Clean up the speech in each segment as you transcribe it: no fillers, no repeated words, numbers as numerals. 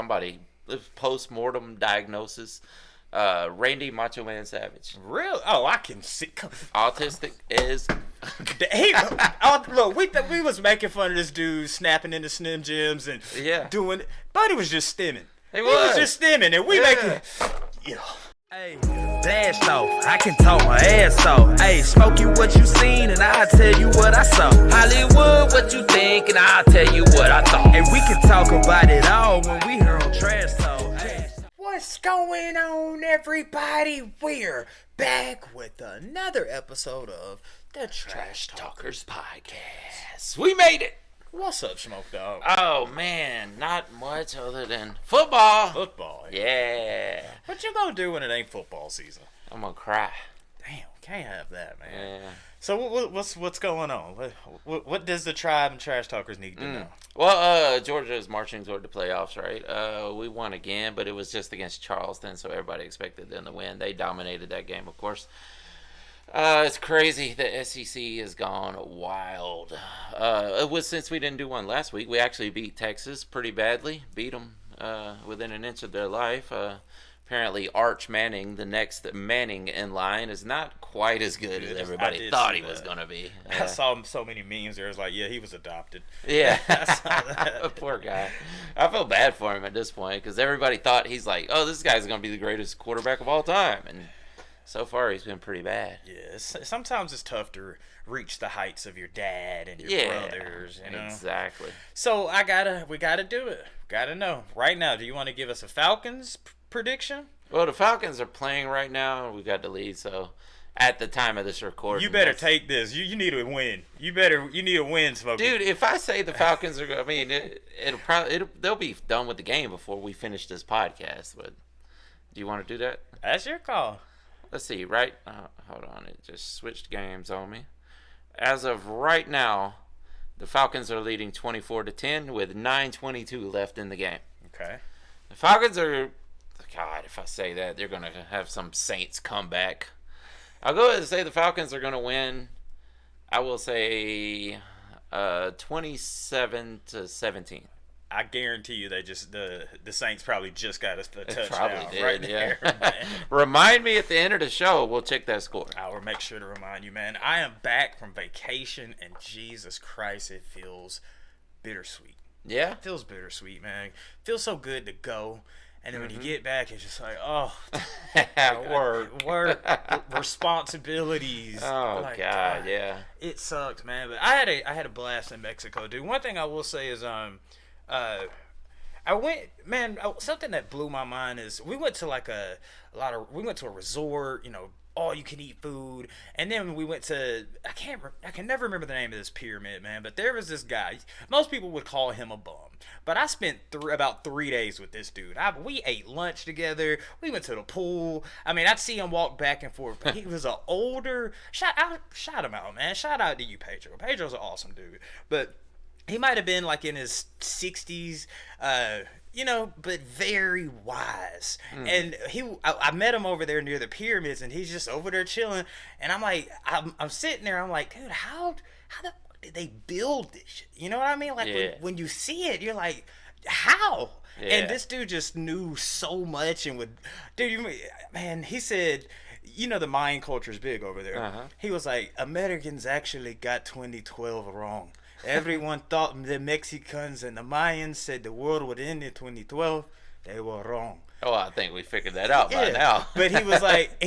somebody post-mortem diagnosis. Randy Macho Man Savage. Real? Oh, I can see. Autistic is. Look, we was making fun of this dude snapping into Slim Jims and doing, but he was just stimming. He was just stimming, and we making. Yeah. Hey, blast off, I can talk my ass off. Hey, Smokey, what you seen, and I'll tell you what I saw. Hollywood, what you think, and I'll tell you what I thought. And we can talk about it all when we here on Trash Talk. Hey. What's going on, everybody? We're back with another episode of the Trash Talkers Podcast. We made it. What's up, Smoke Dog? Oh, man, not much other than football. Football. Yeah. What you gonna do when it ain't football season? I'm gonna cry. Damn, can't have that, man. Yeah. So what's going on? What does the tribe and Trash Talkers need to know? Well, Georgia is marching toward the playoffs, right? We won again, but it was just against Charleston, so everybody expected them to win. They dominated that game, of course. It's crazy. The SEC has gone wild. It was since we didn't do one last week. We actually beat Texas pretty badly. Beat them within an inch of their life. Apparently, Arch Manning, the next Manning in line, is not quite as good as everybody thought he was going to be. I saw so many memes there. It was like, yeah, he was adopted. Yeah. I saw that. Poor guy. I feel bad for him at this point because everybody thought he's like, oh, this guy's going to be the greatest quarterback of all time. And so far, he's been pretty bad. Yeah, sometimes it's tough to reach the heights of your dad and your brothers. You know? Exactly. So we gotta do it. Gotta know right now. Do you want to give us a Falcons prediction? Well, the Falcons are playing right now. We got the lead, so at the time of this recording, you better take this. You need a win. You need a win, Smokey. Dude, if I say the Falcons are going, I mean, they'll be done with the game before we finish this podcast. But do you want to do that? That's your call. Let's see, right? Hold on, it just switched games on me. As of right now, the Falcons are leading 24-10 with 9:22 left in the game. Okay. The Falcons are, God, if I say that, they're going to have some Saints comeback. I'll go ahead and say the Falcons are going to win. I will say 27-17. I guarantee you they just the Saints probably just got a touchdown. Probably did, right yeah. there, Remind me at the end of the show. We'll check that score. I will make sure to remind you, man. I am back from vacation, and Jesus Christ, it feels bittersweet. Yeah? It feels bittersweet, man. It feels so good to go. And then when you get back, it's just like, oh. Work, responsibilities. Oh, like, God, yeah. It sucks, man. But I had a blast in Mexico, dude. One thing I will say is, I went, man. Something that blew my mind is we went to we went to a resort, all you can eat food, and then we went to I can never remember the name of this pyramid, man. But there was this guy. Most people would call him a bum, but I spent about 3 days with this dude. We ate lunch together. We went to the pool. I mean, I'd see him walk back and forth, but he was an older. Shout him out, man. Shout out to you, Pedro. Pedro's an awesome dude, but he might have been like in his 60s, but very wise. And I met him over there near the pyramids, and he's just over there chilling. And I'm like, I'm sitting there, I'm like, dude, how the fuck did they build this shit? You know what I mean? Like when you see it, you're like, how? Yeah. And this dude just knew so much, and he said, the Mayan culture is big over there. Uh-huh. He was like, Americans actually got 2012 wrong. Everyone thought the Mexicans and the Mayans said the world would end in 2012. They were wrong. Oh, I think we figured that out by now. But he was like,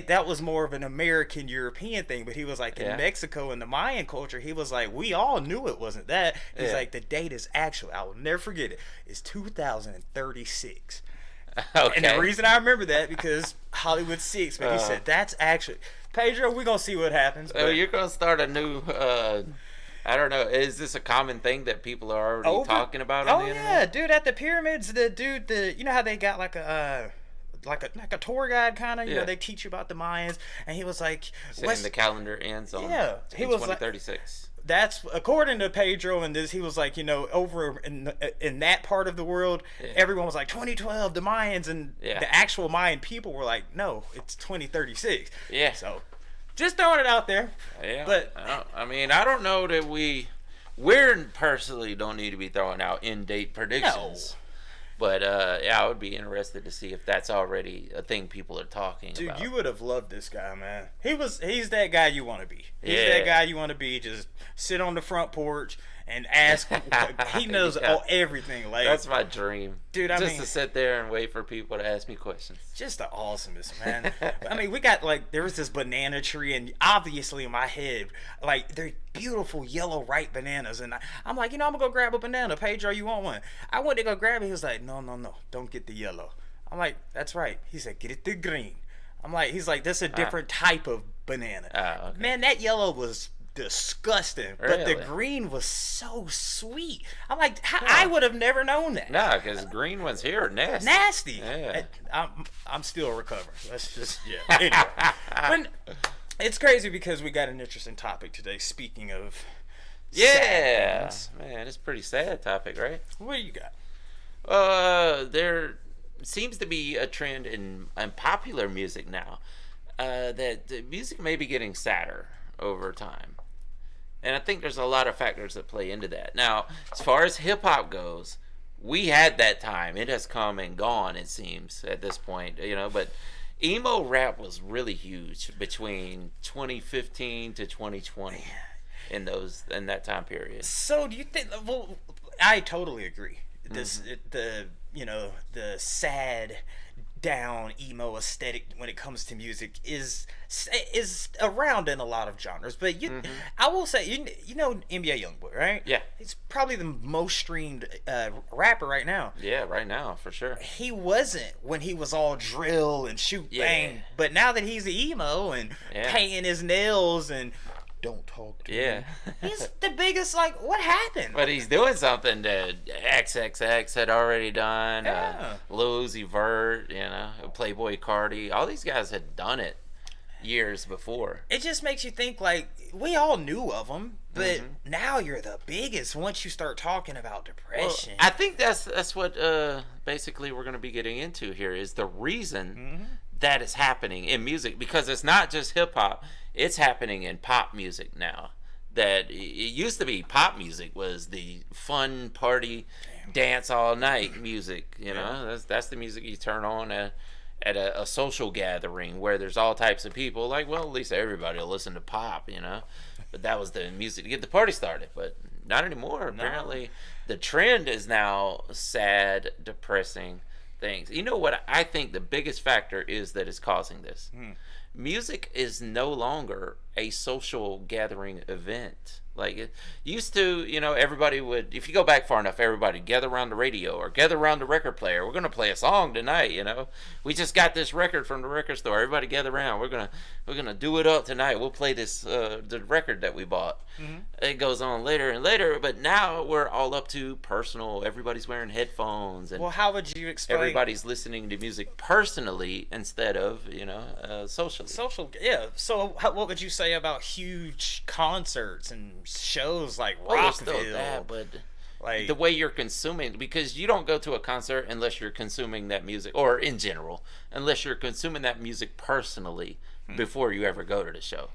that was more of an American European thing. But he was like, in Mexico and the Mayan culture, he was like, we all knew it wasn't that. He's like, the date is actually, I will never forget it, it's 2036. Okay. And the reason I remember that because Hollywood 6, but he said that's actually Pedro. We're gonna see what happens. So you're gonna start a new. I don't know. Is this a common thing that people are already talking about on the internet? Dude, at the pyramids, you know how they got like a tour guide kind of, they teach you about the Mayans, and he was like, saying the calendar ends on he was 2036. That's according to Pedro, and this he was like, over in that part of the world, everyone was like 2012, the Mayans, and the actual Mayan people were like, no, it's 2036. Yeah. So just throwing it out there. Yeah. But I don't know that we personally don't need to be throwing out in-date predictions. But yeah, I would be interested to see if that's already a thing people are talking Dude, about. you would have loved this guy, man. He's that guy you want to be. He's Yeah. that guy you want to be. Just sit on the front porch and ask. He knows Yeah. everything. Like, That's my dream, dude. I just mean, to sit there and wait for people to ask me questions. just the awesomest, man. I mean, we got like there was this banana tree, and obviously in my head, like they're beautiful yellow ripe bananas, and I'm like, I'm gonna go grab a banana. Pedro, you want one? I went to go grab it. He was like, no, don't get the yellow. I'm like, that's right. He said, get it the green. I'm like, he's like, that's a different type of banana. Okay. Man, that yellow was disgusting, but the Really? green was so sweet. I'm like, I would have never known that. No, because green ones here are nasty. Nasty. Yeah. I'm still recovering. Let's just Anyway, but it's crazy because we got an interesting topic today. Speaking of Yeah, sad things. man, it's a pretty sad topic, right? What do you got? There seems to be a trend in popular music now that the music may be getting sadder over time. And I think there's a lot of factors that play into that. Now, as far as hip hop goes, we had that time. It has come and gone, it seems, at this point, but emo rap was really huge between 2015 to 2020 in that time period. So do you think? Well, I totally agree. This the sad down emo aesthetic when it comes to music is around in a lot of genres, but I will say you know NBA YoungBoy, right? Yeah. He's probably the most streamed rapper right now. Yeah, right now, for sure. He wasn't when he was all drill and shoot bang, but now that he's emo and painting his nails and don't talk to me. He's the biggest, like, what happened? But he's doing something that XXX had already done. Lil Uzi Vert, Playboy Cardi. All these guys had done it years before. It just makes you think, like, we all knew of them, but now you're the biggest once you start talking about depression. Well, I think that's what basically we're going to be getting into here is the reason that is happening in music, because it's not just hip hop. It's happening in pop music now. That it used to be pop music was the fun party, dance all night music. That's the music you turn on at a social gathering where there's all types of people. Like, well, at least everybody will listen to pop, But that was the music to get the party started. But not anymore. Apparently, the trend is now sad, depressing things. You know what I think the biggest factor is that is causing this? Music is no longer a social gathering event. Like it used to, everybody would, if you go back far enough, everybody gather around the radio or gather around the record player. We're going to play a song tonight, We just got this record from the record store. Everybody gather around. We're going to do it up tonight. We'll play this the record that we bought. It goes on later and later, but now we're all up to personal. Everybody's wearing headphones and how would you explain everybody's listening to music personally instead of, socially. Yeah. So what would you say about huge concerts and shows like There's still Rockville? that, but like the way you're consuming, because you don't go to a concert unless you're consuming that music, or in general, unless you're consuming that music personally before you ever go to the show.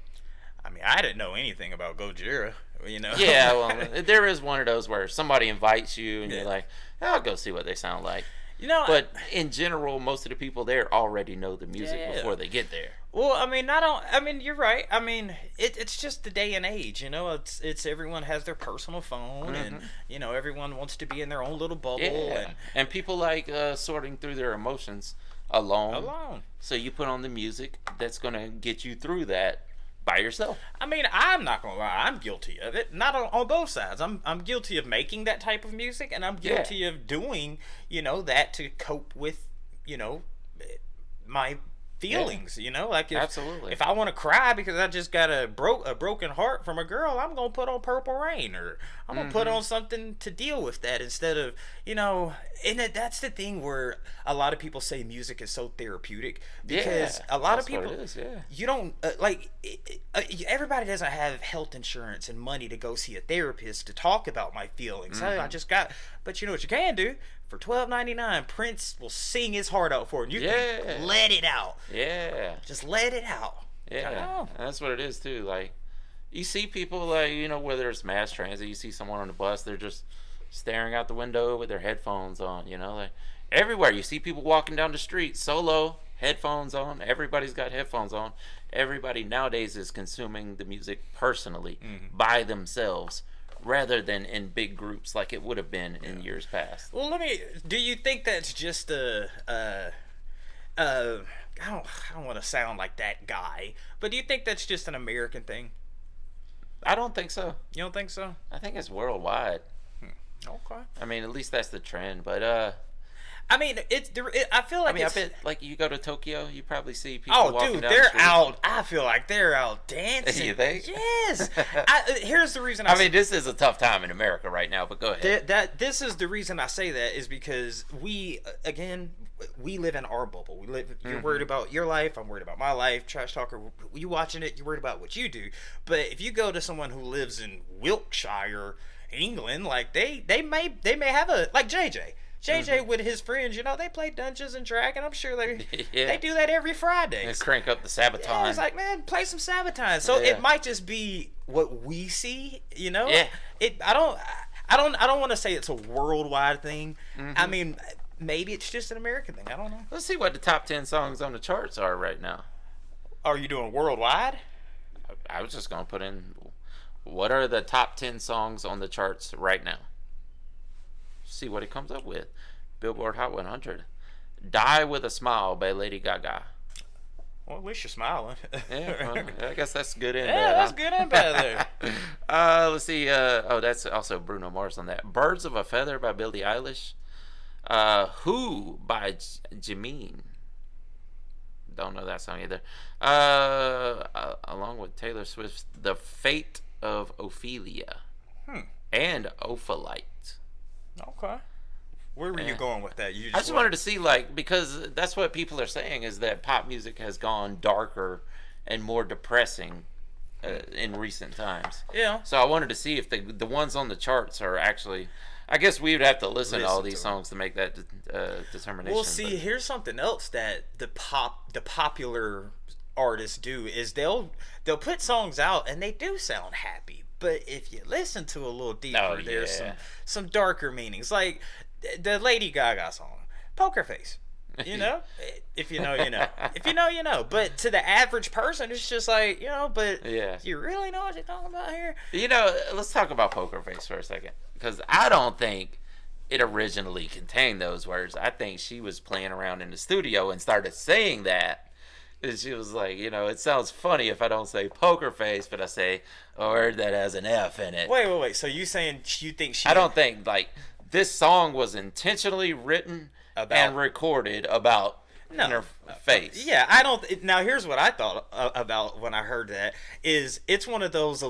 I mean, I didn't know anything about Gojira, Yeah, well, there is one of those where somebody invites you and you're like, I'll go see what they sound like. But in general, most of the people there already know the music before they get there. Well, I mean, you're right. I mean, it's just the day and age, It's everyone has their personal phone, and everyone wants to be in their own little bubble, and people like sorting through their emotions alone. Alone. So you put on the music that's gonna get you through that by yourself. I mean, I'm not gonna lie, I'm guilty of it. Not on both sides. I'm guilty of making that type of music, and I'm guilty of doing that to cope with my feelings. Like Absolutely. if I want to cry because I just got a broken heart from a girl, I'm gonna put on Purple Rain, or I'm gonna put on something to deal with that instead of and that's the thing where a lot of people say music is so therapeutic, because a lot of people what it is, you don't everybody doesn't have health insurance and money to go see a therapist to talk about my feelings. Hey, I just got, but you know what you can do? For $12.99, Prince will sing his heart out for you. You can let it out. Yeah. Just let it out. Yeah. That's what it is too. Like, you see people like, whether it's mass transit, you see someone on the bus, they're just staring out the window with their headphones on, like, everywhere. You see people walking down the street solo, headphones on. Everybody's got headphones on. Everybody nowadays is consuming the music personally by themselves rather than in big groups like it would have been in years past. Well, do you think that's just I don't want to sound like that guy, but do you think that's just an American thing? I don't think so. You don't think so? I think it's worldwide. Okay. I mean, at least that's the trend. But I mean, I feel like I bet like you go to Tokyo, you probably see people. Oh, walking dude, down the they're street. out. I feel like they're out dancing. You think? Yes. Here's the reason. I mean, this is a tough time in America right now. But go ahead. This is the reason I say that is because we live in our bubble. You're worried about your life. I'm worried about my life. Trash talker. You watching it? You're worried about what you do. But if you go to someone who lives in Wiltshire, England, like they may have a like JJ with his friends, they play Dungeons and Dragons. I'm sure they do that every Friday. They crank up the Sabaton. Yeah, it's like, man, play some Sabaton. So it might just be what we see, Yeah. I don't want to say it's a worldwide thing. I mean, maybe it's just an American thing. I don't know. Let's see what the top 10 songs on the charts are right now. Are you doing worldwide? I was just gonna put in what are the top 10 songs on the charts right now. See what it comes up with. Billboard Hot 100. Die with a Smile by Lady Gaga. Well, at least you're smiling. Yeah, well, I guess that's good and yeah, bad. that's good and bad there. Let's see. That's also Bruno Mars on that. Birds of a Feather by Billie Eilish. Who by Jameen. Don't know that song either. Along with Taylor Swift's The Fate of Ophelia. And Ophalite. Okay. Where were you going with that? I just wanted to see, because that's what people are saying is that pop music has gone darker and more depressing in recent times. Yeah. So I wanted to see if the ones on the charts are actually. I guess we would have to listen to all these songs to make that determination. Well, see, here's something else that the popular artists do is they'll put songs out and they do sound happy. But if you listen to a little deeper, there's some darker meanings. Like the Lady Gaga song, Poker Face. If you know, you know. If you know, you know. But to the average person, it's just like, but you really know what you're talking about here? Let's talk about Poker Face for a second. Because I don't think it originally contained those words. I think she was playing around in the studio and started saying that. And she was like, it sounds funny if I don't say poker face, but I say a word that has an F in it. Wait. So you saying you think she... I don't think, this song was intentionally written and recorded about her face. Yeah, I don't... Now, here's what I thought about when I heard that, is it's one of those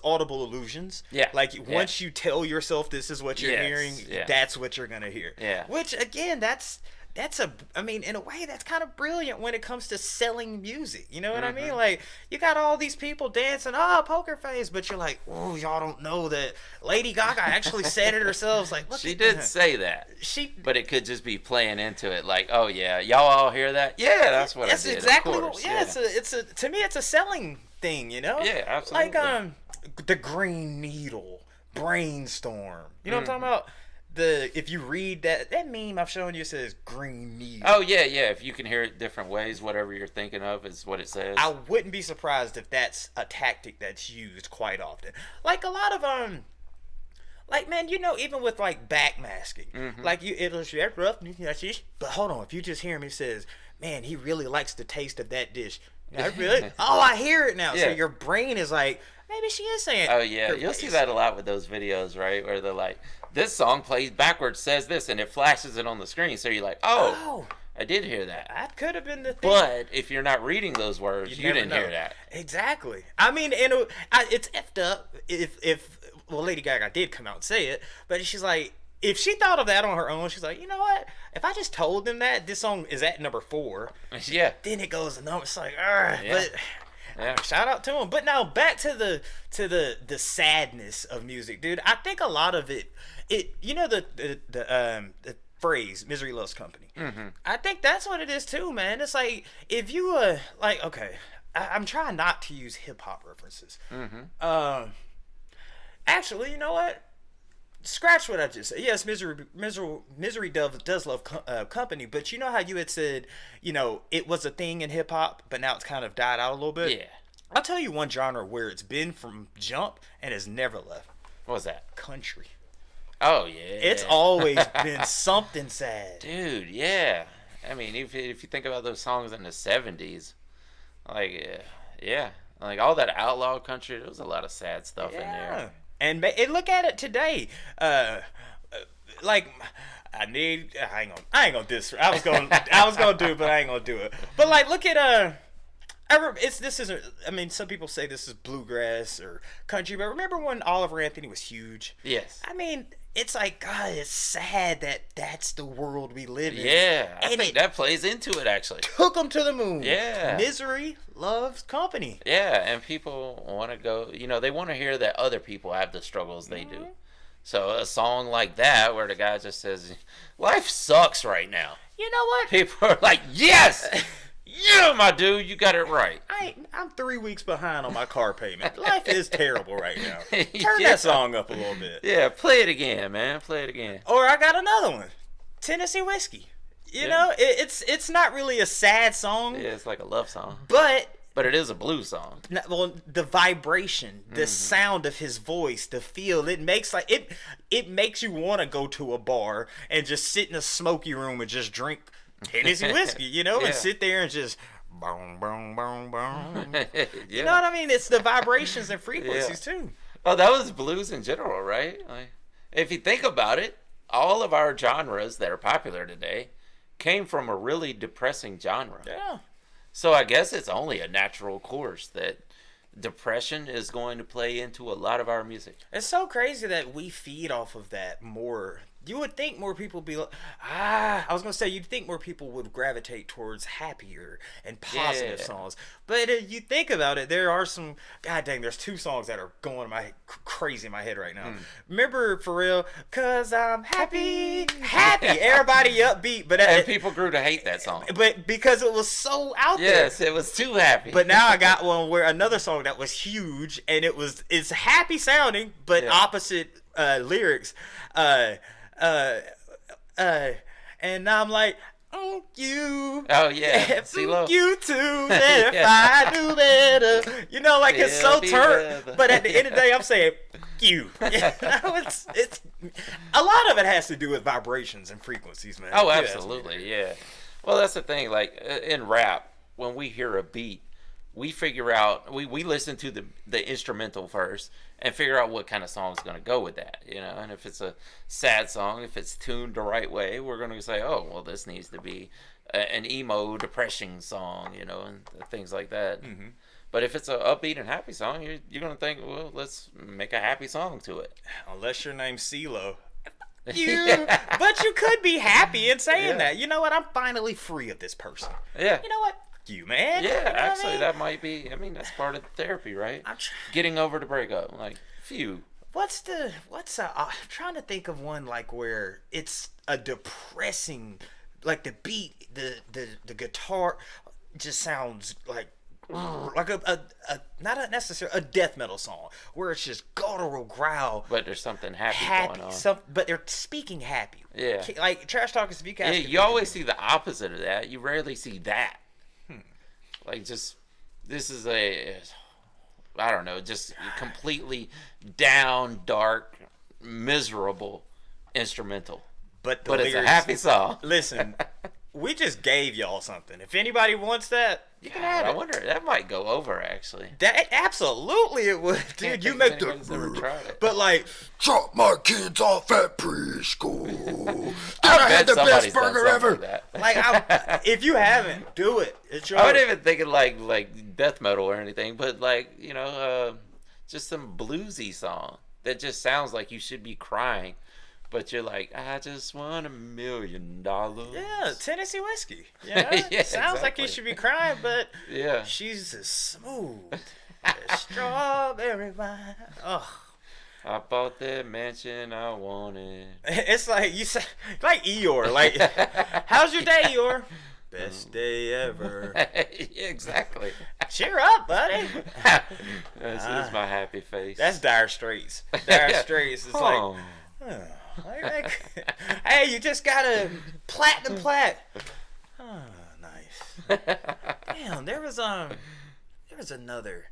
audible illusions. Yeah. Once you tell yourself this is what you're hearing, that's what you're going to hear. Yeah. Which, again, that's in a way, that's kind of brilliant when it comes to selling music. You know what I mean? Like, you got all these people dancing, poker face, but you're like, oh, y'all don't know that Lady Gaga actually said it herself. Like, look, she did say that. But it could just be playing into it, like, oh yeah, y'all all hear that? Yeah, that's what I did. That's exactly what. Yeah, to me, it's a selling thing. Yeah, absolutely. Like the Green Needle, Brainstorm. You know what I'm talking about? If you read that meme I've shown you says Green Needle. Oh yeah. If you can hear it different ways, whatever you're thinking of is what it says. I wouldn't be surprised if that's a tactic that's used quite often. Like a lot of man, even with backmasking, it'll say rough, but hold on, if you just hear him, he says, man, he really likes the taste of that dish. I hear it now. So your brain is like, maybe she is saying. Oh yeah, you'll see that a lot with those videos, right? Where they're like, this song plays backwards, says this, and it flashes it on the screen. So you're like, oh, I did hear that. That could have been the thing. But if you're not reading those words, you didn't hear that. Exactly. I mean, it's effed up if Lady Gaga did come out and say it, but she's like, if she thought of that on her own, she's like, you know what? If I just told them that this song is at number 4, then it goes to number. It's like, but. Yeah. Shout out to him. But now back to the sadness of music, dude. I think a lot of it the phrase "misery loves company." I think that's what it is too, man. It's like if you okay, I'm trying not to use hip hop references. Actually, you know what? scratch what I just said. Yes, misery does love company, but you know how you had said, it was a thing in hip hop, but now it's kind of died out a little bit. Yeah. I'll tell you one genre where it's been from jump and has never left. What was that? Country. Oh yeah. It's always been something sad. Dude, yeah. I mean, if you think about those songs in the 70s, like, yeah. Like, all that outlaw country, there was a lot of sad stuff in there. And look at it today. Like, I ain't gonna diss. I was gonna do it, but I ain't gonna do it. But, like, look at, some people say this is bluegrass or country, but remember when Oliver Anthony was huge? Yes. I mean, it's like, God, it's sad that that's the world we live in. Yeah, I think that plays into it, actually. Took them to the moon. Yeah. Misery loves company. Yeah, and people want to go, they want to hear that other people have the struggles they do. So a song like that where the guy just says, life sucks right now. You know what? People are like, yes! Yeah, my dude, you got it right. I'm 3 weeks behind on my car payment. Life is terrible right now. Turn that song up a little bit. Yeah, play it again, man. Play it again. Or I got another one, Tennessee Whiskey. You know, it's not really a sad song. Yeah, it's like a love song. But it is a blues song. Well, the vibration, the sound of his voice, the feel, it makes you want to go to a bar and just sit in a smoky room and just drink Tennessee whiskey, and sit there and just boom, boom, boom, boom. Yeah. You know what I mean? It's the vibrations and frequencies too. Oh, that was blues in general, right? Like, if you think about it, all of our genres that are popular today came from a really depressing genre. Yeah. So I guess it's only a natural course that depression is going to play into a lot of our music. It's so crazy that we feed off of that more. You would think more people would be like, I was going to say, you'd think more people would gravitate towards happier and positive songs. But if you think about it, there are some, god dang, there's two songs that are going crazy in my head right now. Remember, for real, 'cause I'm happy. Everybody upbeat. And people grew to hate that song. But because it was so out there. Yes, it was too happy. But now I got one where another song that was huge, and it's happy sounding, but opposite lyrics. And I'm like, you. Oh yeah, you too. If I knew better, it's so turned. But at the end of the day, I'm saying you. It's a lot of it has to do with vibrations and frequencies, man. Oh, absolutely, yeah. Well, that's the thing. Like in rap, when we hear a beat, we figure out we listen to the instrumental first and figure out what kind of song is going to go with that, and if it's a sad song, if it's tuned the right way, we're going to say, oh well, this needs to be an emo depressing song, and things like that. But if it's a upbeat and happy song, you're going to think, well, let's make a happy song to it. Unless your name's CeeLo. But you could be happy in saying that. You know what, I'm finally free of this person. Yeah. You know what, you, man. Yeah, actually, that might be. I mean, that's part of therapy, right? Getting over the breakup, like, phew. I'm trying to think of one like where it's a depressing, like the beat, the guitar just sounds like a not necessarily a death metal song where it's just guttural growl, but there's something happy going on. But they're speaking happy. Yeah, like Trash Talk is Yeah, you always see the opposite of that. You rarely see that. Like, just, this is I don't know, just completely down, dark, miserable instrumental. But it's a happy song. Listen, we just gave y'all something. If anybody wants that, you can have it. I wonder, that might go over, actually. That absolutely it would, dude. You make ever tried it. But like, drop my kids off at preschool. I had the best done burger ever. Like that. If you haven't, do it. It's yours. I wasn't even thinking like death metal or anything, but like, just some bluesy song that just sounds like you should be crying. But you're like, I just won $1 million. Yeah, Tennessee whiskey. Sounds like you should be crying, but she's as smooth as strawberry wine. Oh, I bought that mansion I wanted. It's like you say, like Eeyore. Like, how's your day, Eeyore? Best day ever. Yeah, exactly. Cheer up, buddy. This is my happy face. That's Dire Straits. Dire Straits is like, Hey, you just got a platinum plat. Oh, nice. Damn, there was another.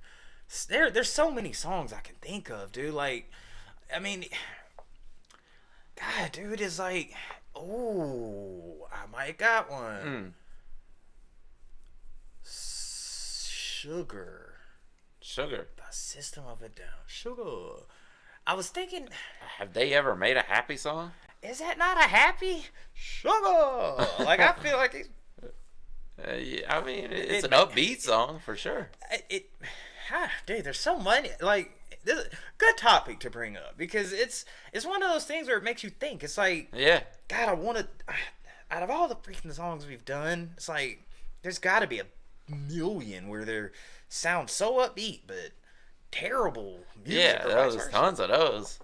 There's so many songs I can think of, dude. Like, I mean, God, dude, is like, oh, I might got one. Sugar. The System of a Down. Sugar. I was thinking, Have they ever made a happy song? is that not a happy sugar? Like, I feel like Yeah, I mean, it's an upbeat song for sure. Dude, there's so many. Like, this is a good topic to bring up because it's one of those things where it makes you think. It's like, Yeah. God, I want to. Out of all the freaking songs we've done, it's like there's got to be a million where they sound so upbeat but terrible music. Yeah, there's tons of those.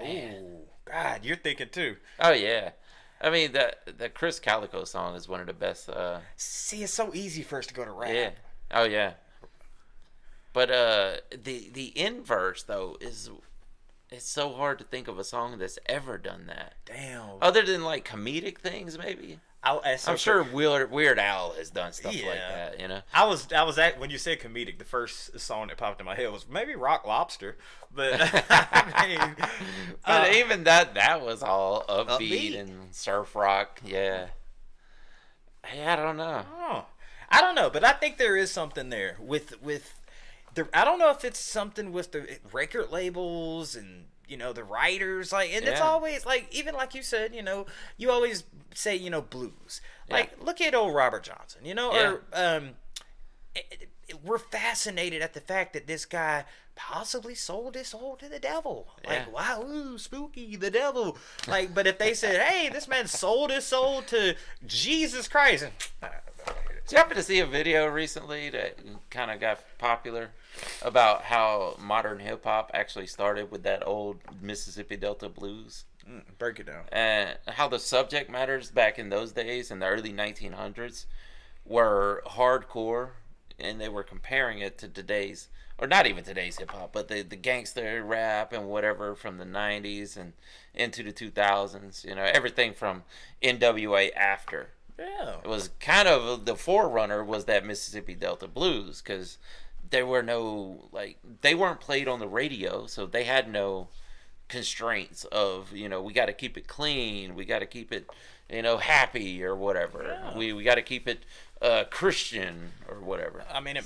Oh, God, you're thinking too. Oh yeah, I mean the Chris Calico song is one of the best. See, it's so easy for us to go to rap. Yeah. Oh yeah. But the inverse though is it's so hard to think of a song that's ever done that. Damn. Other than like comedic things, maybe. I'm sure Weird Al has done stuff like that. You know. I was at when you said comedic, the first song that popped in my head was maybe Rock Lobster, but I mean, but even that was all upbeat and surf rock. Yeah. Hey, I don't know. Oh, I don't know, but I think there is something there with the. I don't know if it's something with the record labels and the writers, like, and it's always like, even like you said, you always say blues. Like, look at old Robert Johnson, or we're fascinated at the fact that this guy possibly sold his soul to the devil. Like, wow, ooh, spooky, the devil. Like, but if they said, hey, this man sold his soul to Jesus Christ. Did you happen to see a video recently that kind of got popular about how modern hip hop actually started with that old Mississippi Delta blues? Break it down. And how the subject matters back in those days, in the early 1900s, were hardcore, and they were comparing it to today's, or not even today's hip hop, but the gangster rap and whatever from the 90s and into the 2000s. Everything from NWA after. Yeah. It was kind of the forerunner was that Mississippi Delta blues, because there were no, like, they weren't played on the radio, so they had no constraints of, we got to keep it clean, we got to keep it, happy or whatever. Yeah. We got to keep it Christian or whatever. I mean,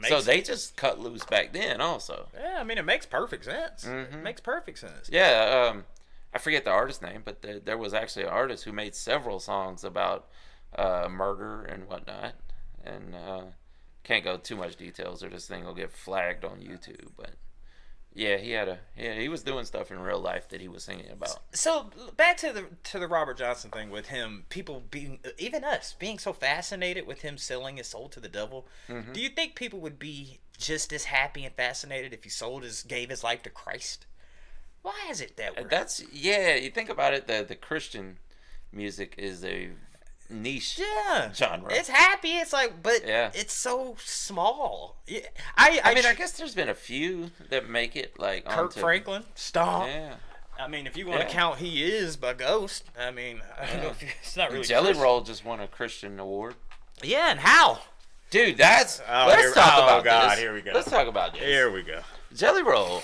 so they just cut loose back then also. Yeah, I mean, it makes perfect sense. Mm-hmm. It makes perfect sense. Yeah, I forget the artist name, but there was actually an artist who made several songs about murder and whatnot, and can't go too much details or this thing will get flagged on YouTube. But yeah, he was doing stuff in real life that he was singing about. So back to the Robert Johnson thing with him, people being, even us, being so fascinated with him selling his soul to the devil. Mm-hmm. Do you think people would be just as happy and fascinated if he gave his life to Christ? Why is it that way? You think about it, the Christian music is a niche genre. It's happy. It's like, but it's so small. I mean, I guess there's been a few that make it, like Kirk Franklin, Stomp. Yeah. I mean, if you want to count He Is by Ghost, I mean, I don't know if it's not really. Jelly Roll just won a Christian award. Yeah, and how? Dude, let's talk about this. Here we go. Let's talk about this. Here we go. Jelly Roll.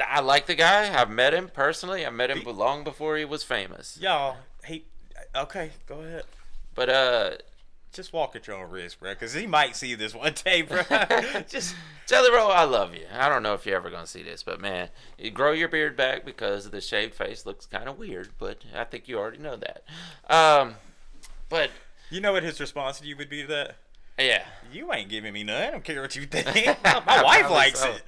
I like the guy. I've met him personally. I met him long before he was famous. Y'all, okay, go ahead. But just walk at your own risk, bro, because he might see this one day, bro. Just Jelly Roll, I love you. I don't know if you're ever gonna see this, but man, you grow your beard back because the shaved face looks kind of weird. But I think you already know that. But you know what his response to you would be to that? Yeah. You ain't giving me none. I don't care what you think. My wife likes it.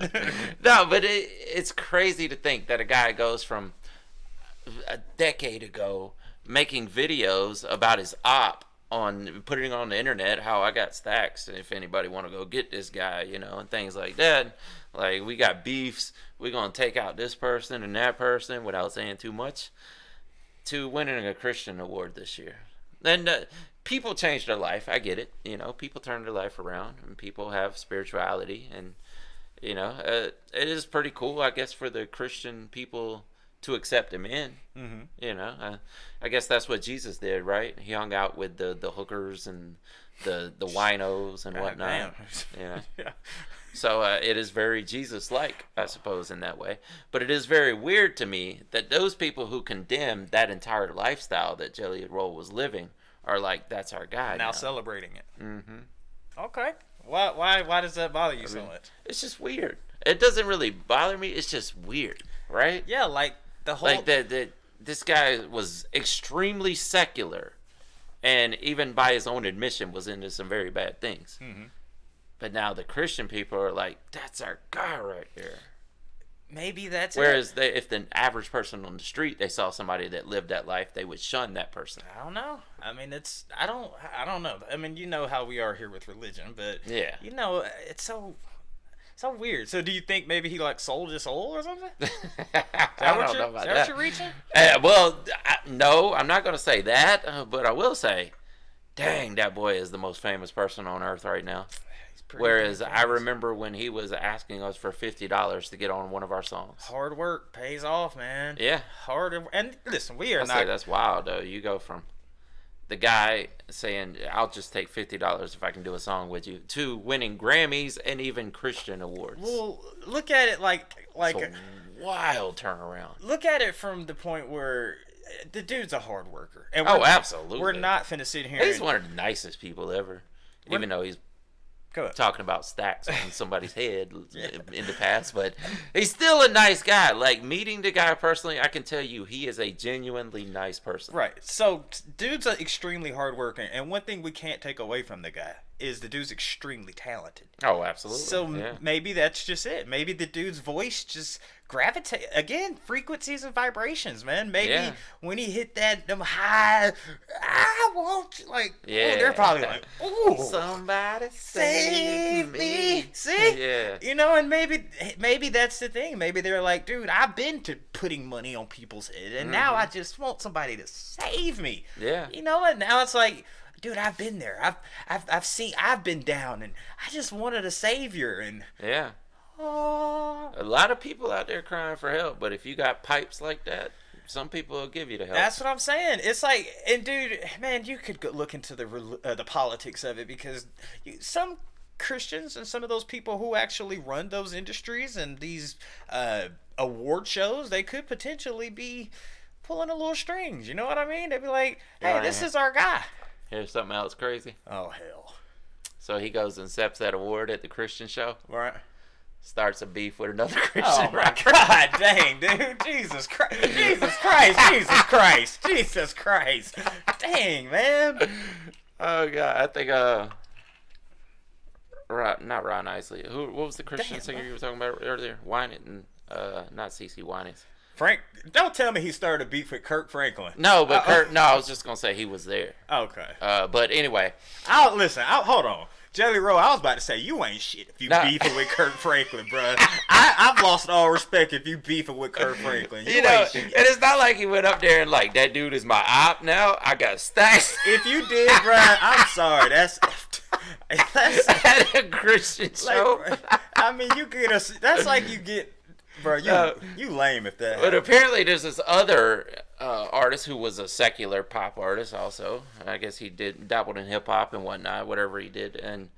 No, but it's crazy to think that a guy goes from a decade ago making videos about his op on putting on the internet, how I got stacks if anybody want to go get this guy, and things like that. Like, we got beefs, we're going to take out this person and that person without saying too much, to winning a Christian award this year. And people change their life. I get it. People turn their life around, and people have spirituality, and You know, it is pretty cool, I guess, for the Christian people to accept him in. Mm-hmm. You know, I guess that's what Jesus did, right? He hung out with the hookers and the winos and God whatnot. damn. You know, Yeah. so it is very Jesus-like, I suppose, in that way. But it is very weird to me that those people who condemn that entire lifestyle that Jelly Roll was living are like, that's our guy Now celebrating it. Mm-hmm. Okay. Why does that bother you so much? It's just weird. It doesn't really bother me. It's just weird, right? Yeah, like the whole. Like that this guy was extremely secular, and even by his own admission was into some very bad things. Mm-hmm. But now the Christian people are like, that's our guy right there. Maybe that's Whereas it. if the average person on the street, they saw somebody that lived that life, they would shun that person. I don't know. I mean, I don't know. I mean, you know how we are here with religion, but Yeah. you know, it's so weird. So, do you think maybe he like sold his soul or something? I don't know about Is that what you're reaching? Well, no, I'm not going to say that, but I will say, dang, that boy is the most famous person on earth right now. Whereas I remember when he was asking us for $50 to get on one of our songs. Hard work pays off, man. Yeah. And listen, we are I not. say that's wild, though. You go from the guy saying, I'll just take $50 if I can do a song with you, to winning Grammys and even Christian awards. Well, look at it like It's a wild turnaround. look at it from the point where the dude's a hard worker. And Oh, absolutely. We're not finna sit here. He's and, one of the nicest people ever. Even though he's Go ahead. talking about stacks on somebody's head in the past, but he's still a nice guy. Like, meeting the guy personally, I can tell you he is a genuinely nice person. Right. So, dude's extremely hardworking, and one thing we can't take away from the guy is the dude's extremely talented. Oh, absolutely. So yeah. maybe that's just it. Maybe the dude's voice just gravitate again, frequencies and vibrations, man. Maybe when he hit them high, I want you, like, they're probably like, ooh, somebody save me. See? Yeah. You know, and maybe that's the thing. Maybe they're like, dude, I've been to putting money on people's head, and now I just want somebody to save me. Yeah. You know, and now it's like, dude, I've been there. I've been down, and I just wanted a savior. And Yeah. oh, A lot of people out there crying for help, but if you got pipes like that, some people will give you the help. that's what I'm saying. It's like, and dude, man, you could go look into the politics of it, because some Christians and some of those people who actually run those industries and these award shows, they could potentially be pulling a little strings. You know what I mean? They'd be like, hey, this is our guy. Here's something else crazy. Oh, hell. So he goes and accepts that award at the Christian show, Right. starts a beef with another Christian Oh my rapper. God, dang, dude! Jesus Christ! Jesus Christ! Jesus Christ! Jesus Christ! Dang, man! Oh God, I think not Ron Isley. What was the Christian singer you were talking about earlier? Wynant and not CeCe Winans. Frank, don't tell me he started a beef with Kirk Franklin. No, but Kurt. No, I was just gonna say he was there. Okay. But anyway, Hold on. Jelly Roll, I was about to say, you ain't shit if you beefing with Kirk Franklin, bro. I've lost all respect if you beefing with Kirk Franklin. You know, ain't shit. and it's not like he went up there and like, that dude is my op now. I got stacks. If you did, bro, I'm sorry. That's At a Christian show. like, I mean, you get that's like you get, bro, you lame if that. But apparently there's this other artist who was a secular pop artist also. I guess he dabbled in hip hop and whatnot, whatever he did. And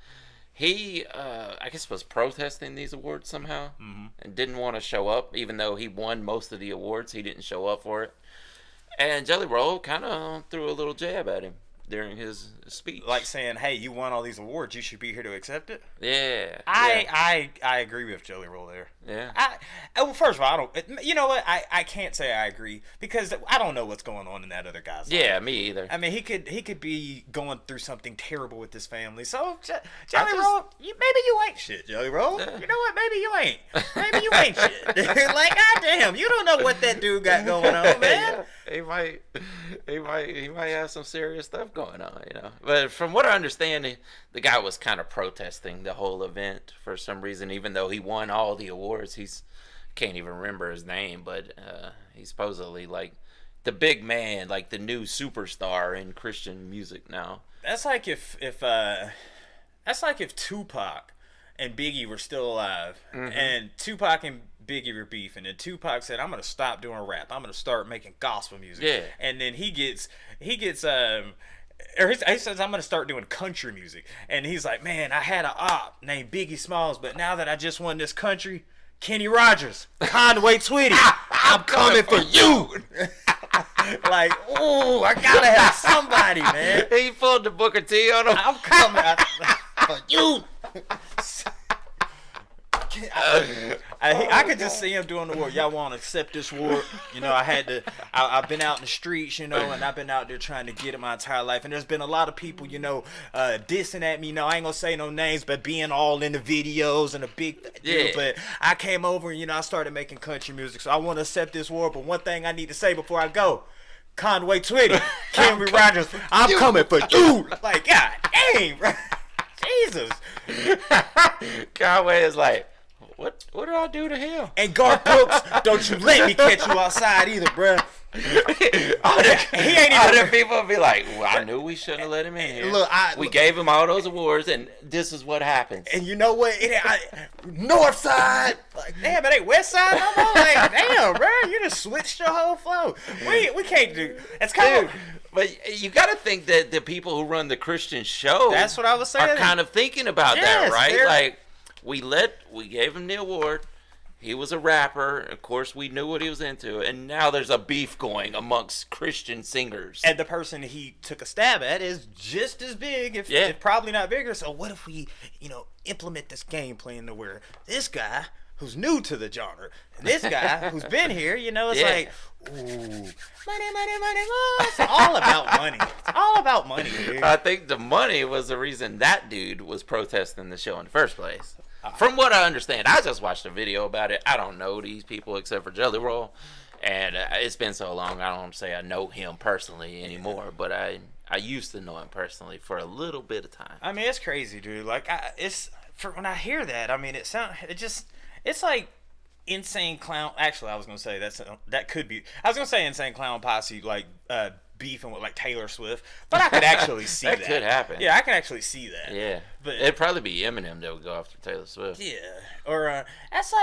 he, I guess, was protesting these awards somehow and didn't want to show up, even though he won most of the awards. He didn't show up for it. And Jelly Roll kind of threw a little jab at him during his speech. Like saying, hey, you won all these awards, you should be here to accept it. Yeah. I agree with Jelly Roll there. Yeah. Well, first of all, I don't. You know what? I can't say I agree, because I don't know what's going on in that other guy's life. Yeah, me either. I mean, he could be going through something terrible with his family. So Jelly Roll, maybe you ain't shit, Jelly Roll. You know what? Maybe you ain't. Maybe you ain't shit. Like, goddamn, you don't know what that dude got going on, man. Yeah, he might have some serious stuff going on, you know. But from what I understand, the guy was kind of protesting the whole event for some reason, even though he won all the awards. Can't even remember his name, but he's supposedly like the big man, like the new superstar in Christian music now. That's like if Tupac and Biggie were still alive, and Tupac and Biggie were beefing, and Tupac said, "I'm gonna stop doing rap. I'm gonna start making gospel music." Yeah. And then he says, "I'm gonna start doing country music." And he's like, "Man, I had an op named Biggie Smalls, but now that I just won this country, Kenny Rogers, Conway Twitty, I'm coming for you." Like, ooh, I gotta have somebody, man. He pulled the Booker T on him. I'm coming for you. I could just see him doing the war. Y'all want to accept this war? You know, I've been out in the streets, you know, and I've been out there trying to get it my entire life. And there's been a lot of people, you know, dissing at me. You know, I ain't gonna say no names, but being all in the videos and a big deal. Yeah. But I came over and, you know, I started making country music. So I want to accept this war. But one thing I need to say before I go. Conway Twitty, Kenny Rogers, I'm coming for you. Like, God dang, bro. Jesus. Conway is like, what did I do to him? And Garth Brooks, don't you let me catch you outside either, bruh. He ain't even. Other people be like, well, I knew we shouldn't have let him in here. We gave him all those awards, and this is what happens. And you know what? North side. Like, damn, it ain't West side no more. Like, damn, bro, you just switched your whole flow. We can't do. It's kind of. But you got to think that the people who run the Christian show, that's what I was saying, are kind of thinking about that, right? Like, we gave him the award. He was a rapper. Of course, we knew what he was into. And now there's a beef going amongst Christian singers. And the person he took a stab at is just as big, if probably not bigger. So what if we, you know, implement this game plan to where this guy who's new to the genre, and this guy who's been here, you know, it's like, ooh, money. It's all about money. It's all about money, dude. I think the money was the reason that dude was protesting the show in the first place. From what I understand, I just watched a video about it. I don't know these people except for Jelly Roll, and it's been so long. I don't say I know him personally anymore, but I used to know him personally for a little bit of time. I mean, it's crazy, dude. Like, when I hear that, I mean, it's like Insane Clown. Actually, I was gonna say that could be. I was gonna say Insane Clown Posse, like beefing with like Taylor Swift, but I could actually see that. That could happen. Yeah, I can actually see that. Yeah, but it'd probably be Eminem that would go after Taylor Swift. Yeah, or that's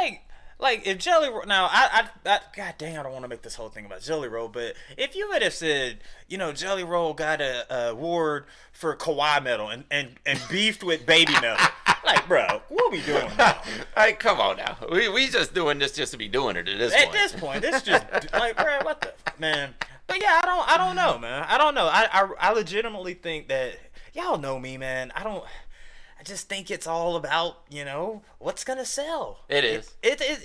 like if Jelly Roll. Now, I God dang, I don't want to make this whole thing about Jelly Roll, but if you would have said, you know, Jelly Roll got a award for Kawhi Metal and beefed with Baby Metal. Like, bro, what we doing now? Hey, come on now. We just doing this just to be doing it at this point. At this point, it's just like, bro, what the man? But yeah, I don't know, man. I don't know. I legitimately think that y'all know me, man. I just think it's all about, you know, what's gonna sell. It is.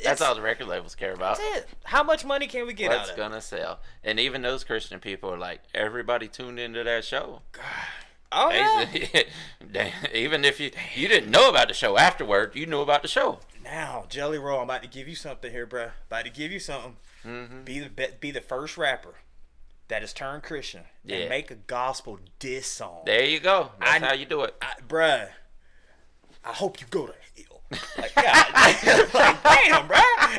That's all the record labels care about. That's it. How much money can we get out of it? What's gonna sell? And even those Christian people are like, everybody tuned into that show. God. Oh yeah. Even if you didn't know about the show afterward, you knew about the show. Now, Jelly Roll, I'm about to give you something here, bro. About to give you something. Mm-hmm. Be the first rapper that is turned Christian and make a gospel diss song. There you go. That's how you do it, bruh. I hope you go to hell. Like, God, like, damn, bro.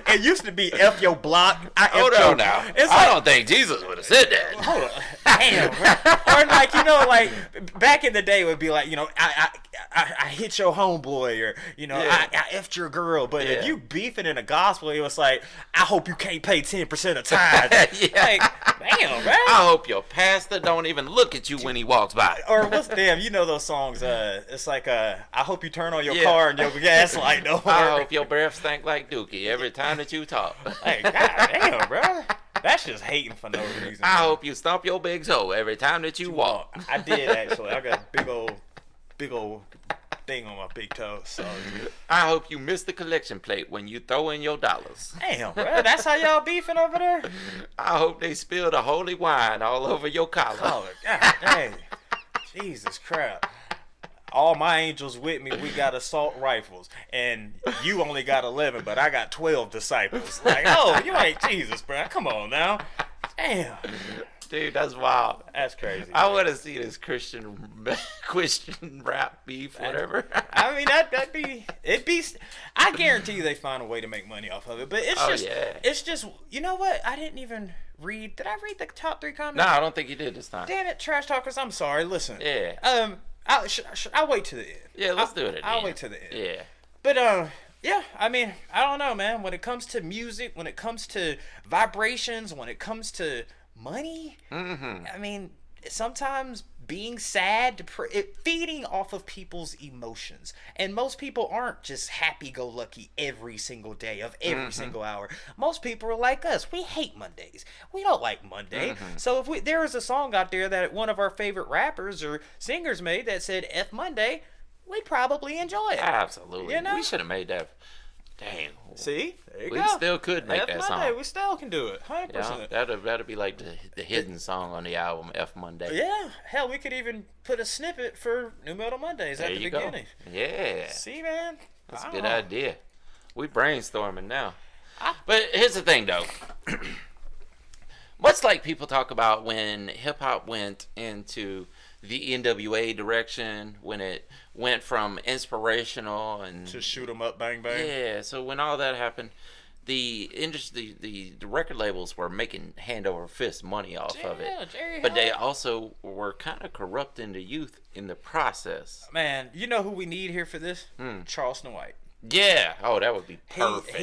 It used to be F your block. Hold on now. I don't think Jesus would have said that. Hold on. Damn, bro. Or like, you know, like back in the day it would be like, you know, I hit your homeboy, or, you know, I effed your girl. But if you beefing in a gospel, it was like, I hope you can't pay 10% of tithes. Like, damn, bro. I hope your pastor don't even look at you when he walks by. Or you know those songs, it's like, I hope you turn on your car and your gas light don't work. I hope your breath stink like Dookie every time that you talk. Like, God damn, bro. That's just hating for no reason. I hope you stomp your big toe every time that you walk. I did, actually. I got a big old thing on my big toe. So I hope you miss the collection plate when you throw in your dollars. Damn, bro. That's how y'all beefing over there? I hope they spill the holy wine all over your collar. God dang. Jesus crap. All my angels with me, we got assault rifles. And you only got 11, but I got 12 disciples. Like, oh, you ain't Jesus, bro. Come on now. Damn. Dude, that's wild. That's crazy. I want to see this Christian rap beef, whatever. I mean, it'd be, I guarantee you they find a way to make money off of it. But it's just, you know what? I didn't even read, did I read the top 3 comments? No, I don't think you did this time. Damn it, trash talkers, I'm sorry. Listen. Yeah. I'll wait to the end. Yeah, let's do it. I'll wait to the end. Yeah. But yeah, I mean, I don't know, man. When it comes to music, when it comes to vibrations, when it comes to money, I mean, sometimes being sad, feeding off of people's emotions, and most people aren't just happy-go-lucky every single day of every single hour. Most people are like us. We hate Mondays. We don't like Monday. So if there was a song out there that one of our favorite rappers or singers made that said "F Monday," we'd probably enjoy it. Absolutely. You know? We should have made that. Dang. See, there you We go. still could make F that Monday, song. we still can do it, 100%. Yeah, that'd be like the hidden song on the album F Monday. Yeah, hell, we could even put a snippet for New Metal Mondays There at the you beginning. go. Yeah. See, man, That's I a don't good know. idea. We brainstorming now. But here's the thing, though. Much like people talk about when hip hop went into the NWA direction, when it went from inspirational and To shoot 'em up, bang bang. yeah, so when all that happened, the industry, the record labels were making hand over fist money off of it, but they also were kind of corrupting the youth in the process. Man, you know who we need here for this? Charleston White. Yeah, oh, that would be perfect.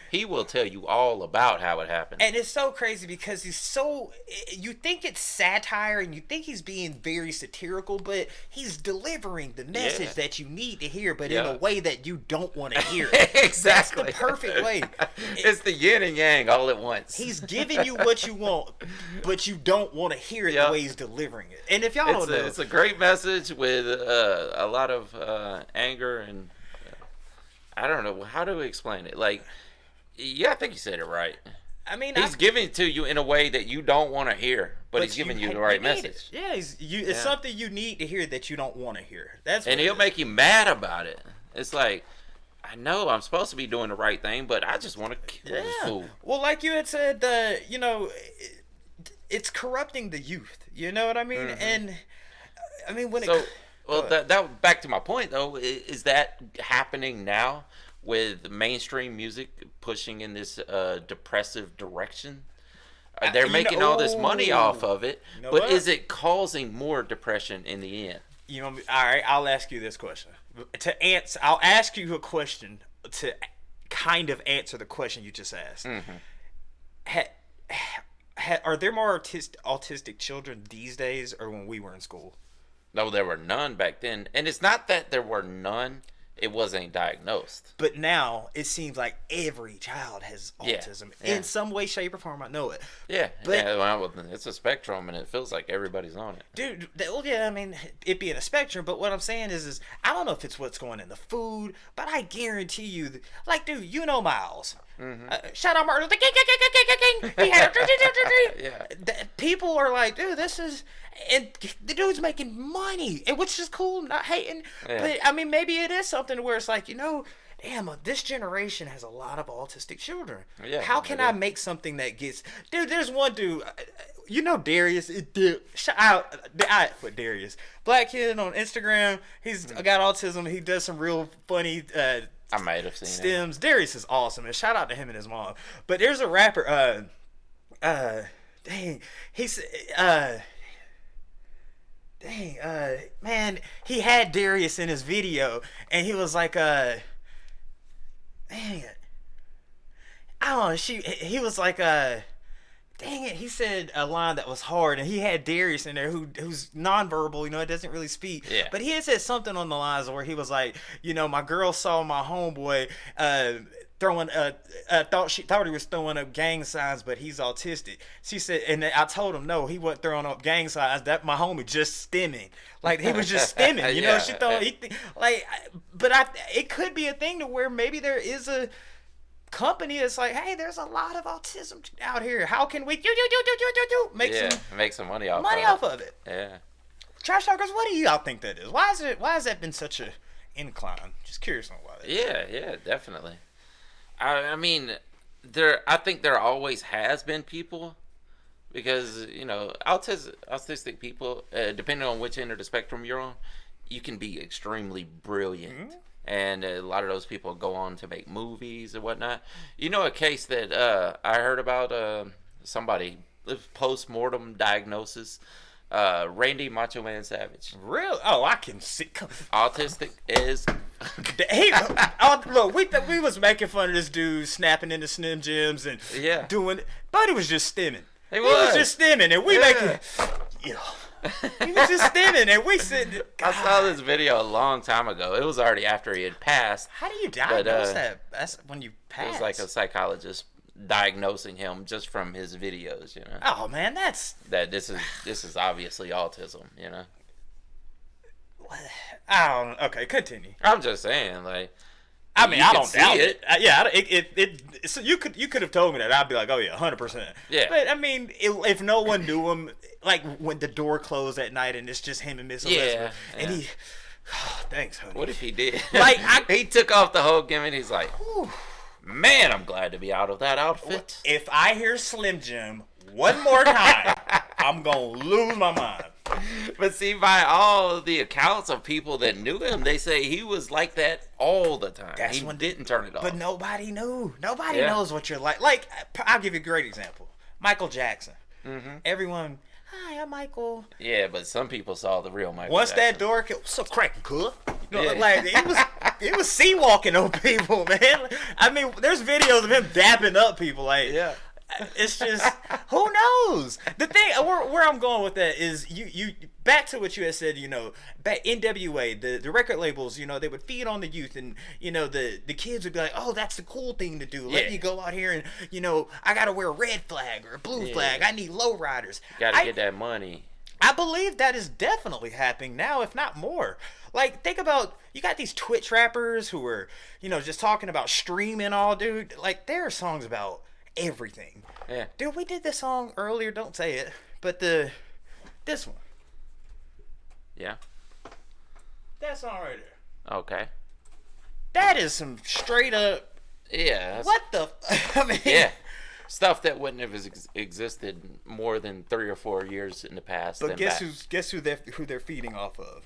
He will tell you all about how it happened. And it's so crazy because he's so, you think it's satire and you think he's being very satirical, but he's delivering the message that you need to hear, but in a way that you don't want to hear it. Exactly. That's the perfect way. It's the yin and yang all at once. He's giving you what you want, but you don't want to hear it the way he's delivering it. And if y'all don't know, It's a great message with a lot of anger and I don't know how to explain it. Like, yeah, I think you said it right. I mean, He's giving it to you in a way that you don't want to hear, but he's giving you the right message. Yeah, it's something you need to hear that you don't want to hear. And he'll make you mad about it. It's like, I know I'm supposed to be doing the right thing, but I just want to kill this fool. Well, like you had said, it's corrupting the youth. You know what I mean? And I mean that back to my point though, is that happening now with mainstream music pushing in this depressive direction? They're making all this money off of it, but is it causing more depression in the end? You know, all right. I'll ask you this question I'll ask you a question to kind of answer the question you just asked. Are there more autistic children these days, or when we were in school? No, there were none back then, and it's not that there were none. It wasn't diagnosed. But now it seems like every child has autism in some way, shape, or form. I know it. Yeah, well, it's a spectrum, and it feels like everybody's on it. Dude, I mean, it being a spectrum, but what I'm saying is I don't know if it's what's going in the food, but I guarantee you, like, dude, you know Miles. Shout out Martin. He had people are like, dude, this is, and the dude's making money, and which is cool, not hating, but I mean, maybe it is something where it's like, damn, this generation has a lot of autistic children. How can I make something that gets, dude, there's one dude, Darius, shout out, I put Darius, black kid on Instagram, he's got autism, he does some real funny, I might have seen stems. Darius is awesome, and shout out to him and his mom. But there's a rapper, man, he had Darius in his video, and he was like, I don't know, he was like, dang it, he said a line that was hard, and he had Darius in there who's nonverbal, it doesn't really speak. Yeah. But he had said something on the lines where he was like, my girl saw my homeboy throwing thought he was throwing up gang signs, but he's autistic. She said, and I told him no, he wasn't throwing up gang signs. That my homie just stimming, like he was just stimming. She thought it could be a thing to where maybe there is a company that's like, hey, there's a lot of autism out here. How can we make some money off of it? Yeah. Trash talkers, what do y'all think that is? Why has that been such a incline? Just curious on why that is. Yeah, definitely. I mean, I think there always has been people, because autistic people, depending on which end of the spectrum you're on, you can be extremely brilliant. And a lot of those people go on to make movies and whatnot. A case that I heard about, somebody, post-mortem diagnosis, Randy Macho Man Savage. Real? Oh, I can see. Autistic as Look, we was making fun of this dude snapping into Slim Jims and doing, but he was just stimming. He was just stimming, and we making, he was just stimming, and we said, I saw this video a long time ago. It was already after he had passed. How do you diagnose that? That's when you pass. It was like a psychologist diagnosing him just from his videos, Oh man, that this is obviously autism, I don't. Okay, continue. I'm just saying, like, I mean, I don't doubt it. So you could have told me that. I'd be like, oh yeah, 100%. Yeah. But I mean, if no one knew him, like when the door closed at night and it's just him and Miss Elizabeth, and he, thanks, honey. What if he did? Like he took off the whole gimmick. He's like, man, I'm glad to be out of that outfit. If I hear Slim Jim one more time, I'm gonna lose my mind. But see, by all the accounts of people that knew him, they say he was like that all the time. He didn't turn it off. But nobody knew. Nobody knows what you're like. Like, I'll give you a great example. Michael Jackson. Mm-hmm. Everyone, hi, I'm Michael. Yeah, but some people saw the real Michael Once Jackson. that door, what's up, cracking, cool? Like, it was sea walking on people, man. I mean, there's videos of him dapping up people. Like, it's just, who knows? The thing where I'm going with that is you back to what you had said. Back NWA, the record labels, they would feed on the youth, and the kids would be like, oh, that's the cool thing to do. Let me go out here and I gotta wear a red flag or a blue flag. I need low riders. Gotta get that money. I believe that is definitely happening now, if not more. Like, think about, you got these Twitch rappers who are, just talking about streaming all, dude. Like, there are songs about everything. Yeah. Dude, we did this song earlier, don't say it, but this one. Yeah. That song right there. Okay. That is some straight up. Yeah. What the? I mean. Yeah. Stuff that wouldn't have existed more than 3 or 4 years in the past. But guess who they're feeding off of?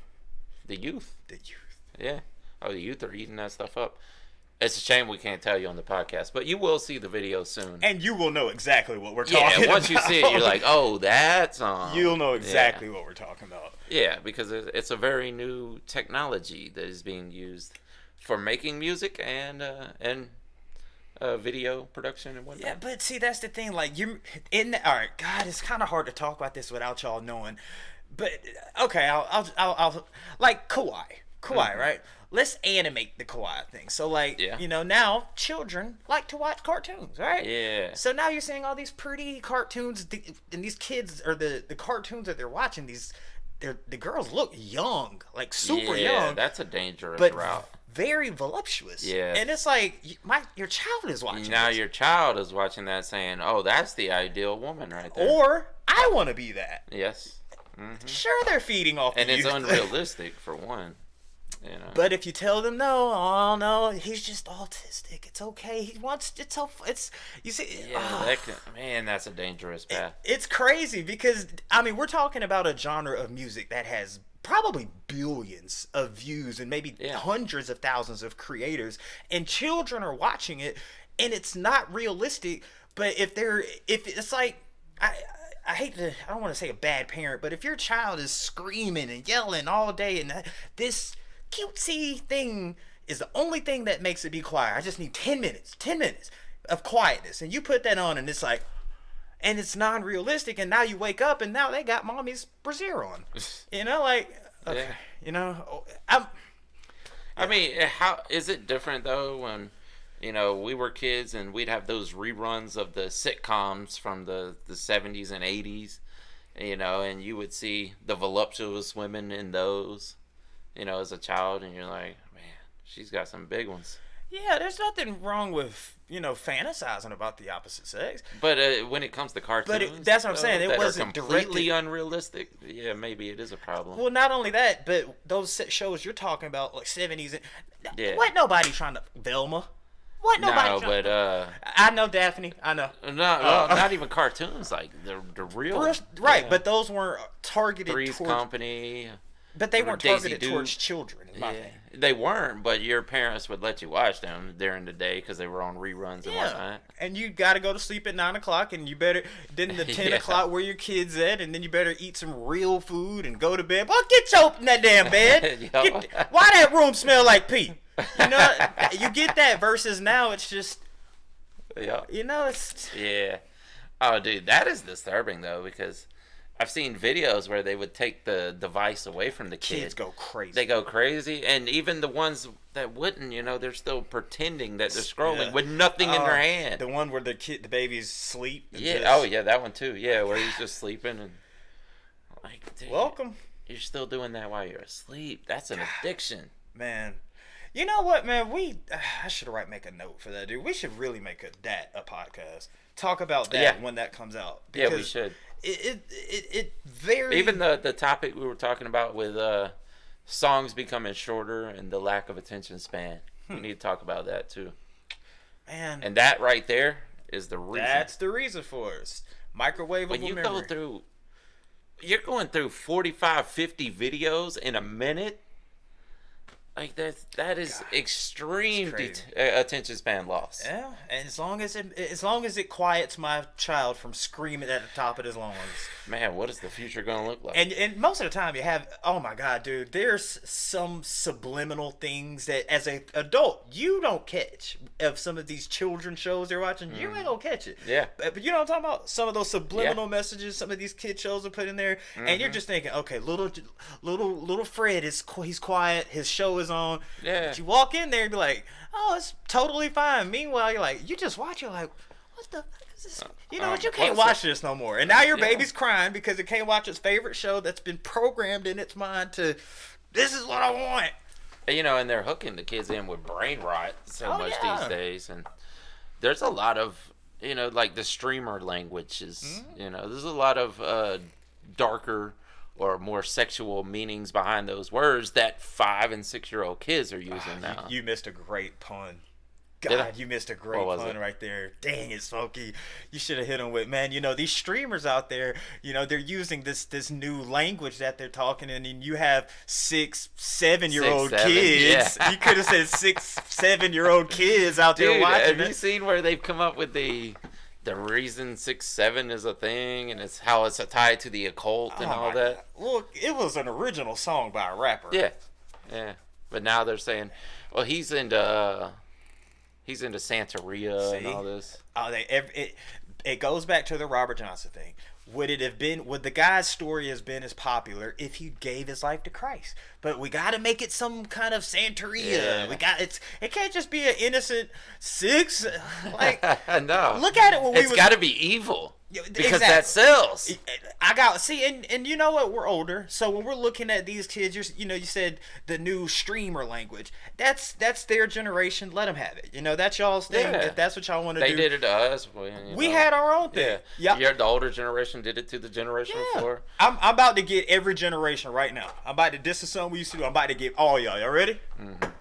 The youth. The youth. Yeah. Oh, the youth are eating that stuff up. It's a shame we can't tell you on the podcast, but you will see the video soon. And you will know exactly what we're talking about. Yeah, once you see it, you're like, oh, that song. You'll know exactly what we're talking about. Yeah, because it's a very new technology that is being used for making music and video production and whatnot. Yeah, but see, that's the thing. Like, alright, God, it's kind of hard to talk about this without y'all knowing. But okay, I'll like Kawaii, right? Let's animate the Kawaii thing. So like, now children like to watch cartoons, right? Yeah. So now you're seeing all these pretty cartoons, and these kids, or the cartoons that they're watching, the girls look young, like super young. Yeah, that's a dangerous route. Very voluptuous. Yeah. And it's like, your child is watching now this. your child is watching that saying, oh, that's the ideal woman right there. Or, I want to be that. Yes. Mm-hmm. Sure, they're feeding off and the it's youth. unrealistic, for one. But if you tell them no, he's just autistic. It's okay. He wants it's you see. Yeah, man, that's a dangerous path. It's crazy because we're talking about a genre of music that has probably billions of views and maybe hundreds of thousands of creators, and children are watching it, and it's not realistic. But if it's like, I hate to, I don't want to say a bad parent, but if your child is screaming and yelling all day and this cutesy thing is the only thing that makes it be quiet, I just need 10 minutes of quietness, and you put that on and it's like, and it's non-realistic, and now you wake up and now they got mommy's brassiere on. Like, okay, I mean, how is it different though when we were kids and we'd have those reruns of the sitcoms from the 70s and 80s, and you would see the voluptuous women in those, as a child, and you're like, man, she's got some big ones. Yeah, there's nothing wrong with, fantasizing about the opposite sex. But when it comes to cartoons, that's what I'm saying. It wasn't completely unrealistic. Yeah, maybe it is a problem. Well, not only that, but those shows you're talking about, like 70s, what nobody trying to Velma. What nobody? No, but I know Daphne. I know. No, not even cartoons. Like the real. Right, but those weren't targeted. Three's Company. But they weren't targeted towards children. They weren't, but your parents would let you watch them during the day because they were on reruns and whatnot. And you got to go to sleep at 9 o'clock, and you better, then the 10 o'clock where your kids at, and then you better eat some real food and go to bed. Well, get your in that damn bed. Why that room smell like pee? You know, you get that versus now it's just, Yeah. you know, it's Yeah. Oh, dude, that is disturbing though, because I've seen videos where they would take the device away from the kid. kids go crazy. They go crazy, and even the ones that wouldn't, they're still pretending that they're scrolling with nothing in their hand. The one where the babies sleep. And Yeah. just, Oh, yeah, that one too. Yeah, where he's just sleeping and like, dude, welcome, you're still doing that while you're asleep. That's an addiction. man. You know what, man? I should make a note for that, dude. We should really make a podcast. Talk about that when that comes out. Yeah, we should. It very Even the topic we were talking about with songs becoming shorter and the lack of attention span. We need to talk about that too. Man. And that right there is the reason. That's the reason for it. Microwavable when you memory. go through, you're going through 45, 50 videos in a minute. Like that is extreme attention span loss. Yeah, and as long as it quiets my child from screaming at the top of his lungs. Man, what is the future gonna look like? And most of the time you have, oh my God, dude, there's some subliminal things that as an adult you don't catch of some of these children shows they're watching. You ain't gonna catch it. Yeah. But you know what I'm talking about? Some of those subliminal messages some of these kid shows are put in there, and you're just thinking, okay, little Fred he's quiet, his show is on. Yeah. But you walk in there and be like, oh, it's totally fine. Meanwhile, you're like, you just watch, you're like, what the fuck is this? You know what? You can't watch this no more. And now your baby's crying because it can't watch its favorite show that's been programmed in its mind to, this is what I want. And they're hooking the kids in with brain rot so much these days. And there's a lot of, like the streamer languages, there's a lot of darker or more sexual meanings behind those words that 5 and 6 year old kids are using now. You missed a great pun. God, you missed a great pun right there. Dang it, Smokey. You should have hit him with, man, these streamers out there, they're using this new language that they're talking in, and you have 6, 7-year-old kids. Yeah. You could have said 6, 7-year-old kids out there watching. Have you seen where they've come up with the reason 6, 7 is a thing, and it's how it's tied to the occult and all that? God. Well, it was an original song by a rapper. Yeah. But now they're saying, well, he's into Santeria and all this. It goes back to the Robert Johnson thing. Would the guy's story have been as popular if he gave his life to Christ? But we got to make it some kind of Santeria. Yeah. It can't just be an innocent 6. Like, no. Look at it It's got to be evil. Because that sells. And you know what? We're older, so when we're looking at these kids, you said the new streamer language. That's their generation. Let them have it. That's y'all's thing. Yeah. If that's what y'all want to do, they did it to us. We had our own thing. Yeah. The older generation did it to the generation before. I'm about to get every generation right now. I'm about to. This is something we used to do. I'm about to get all y'all. Y'all ready? Mm-hmm.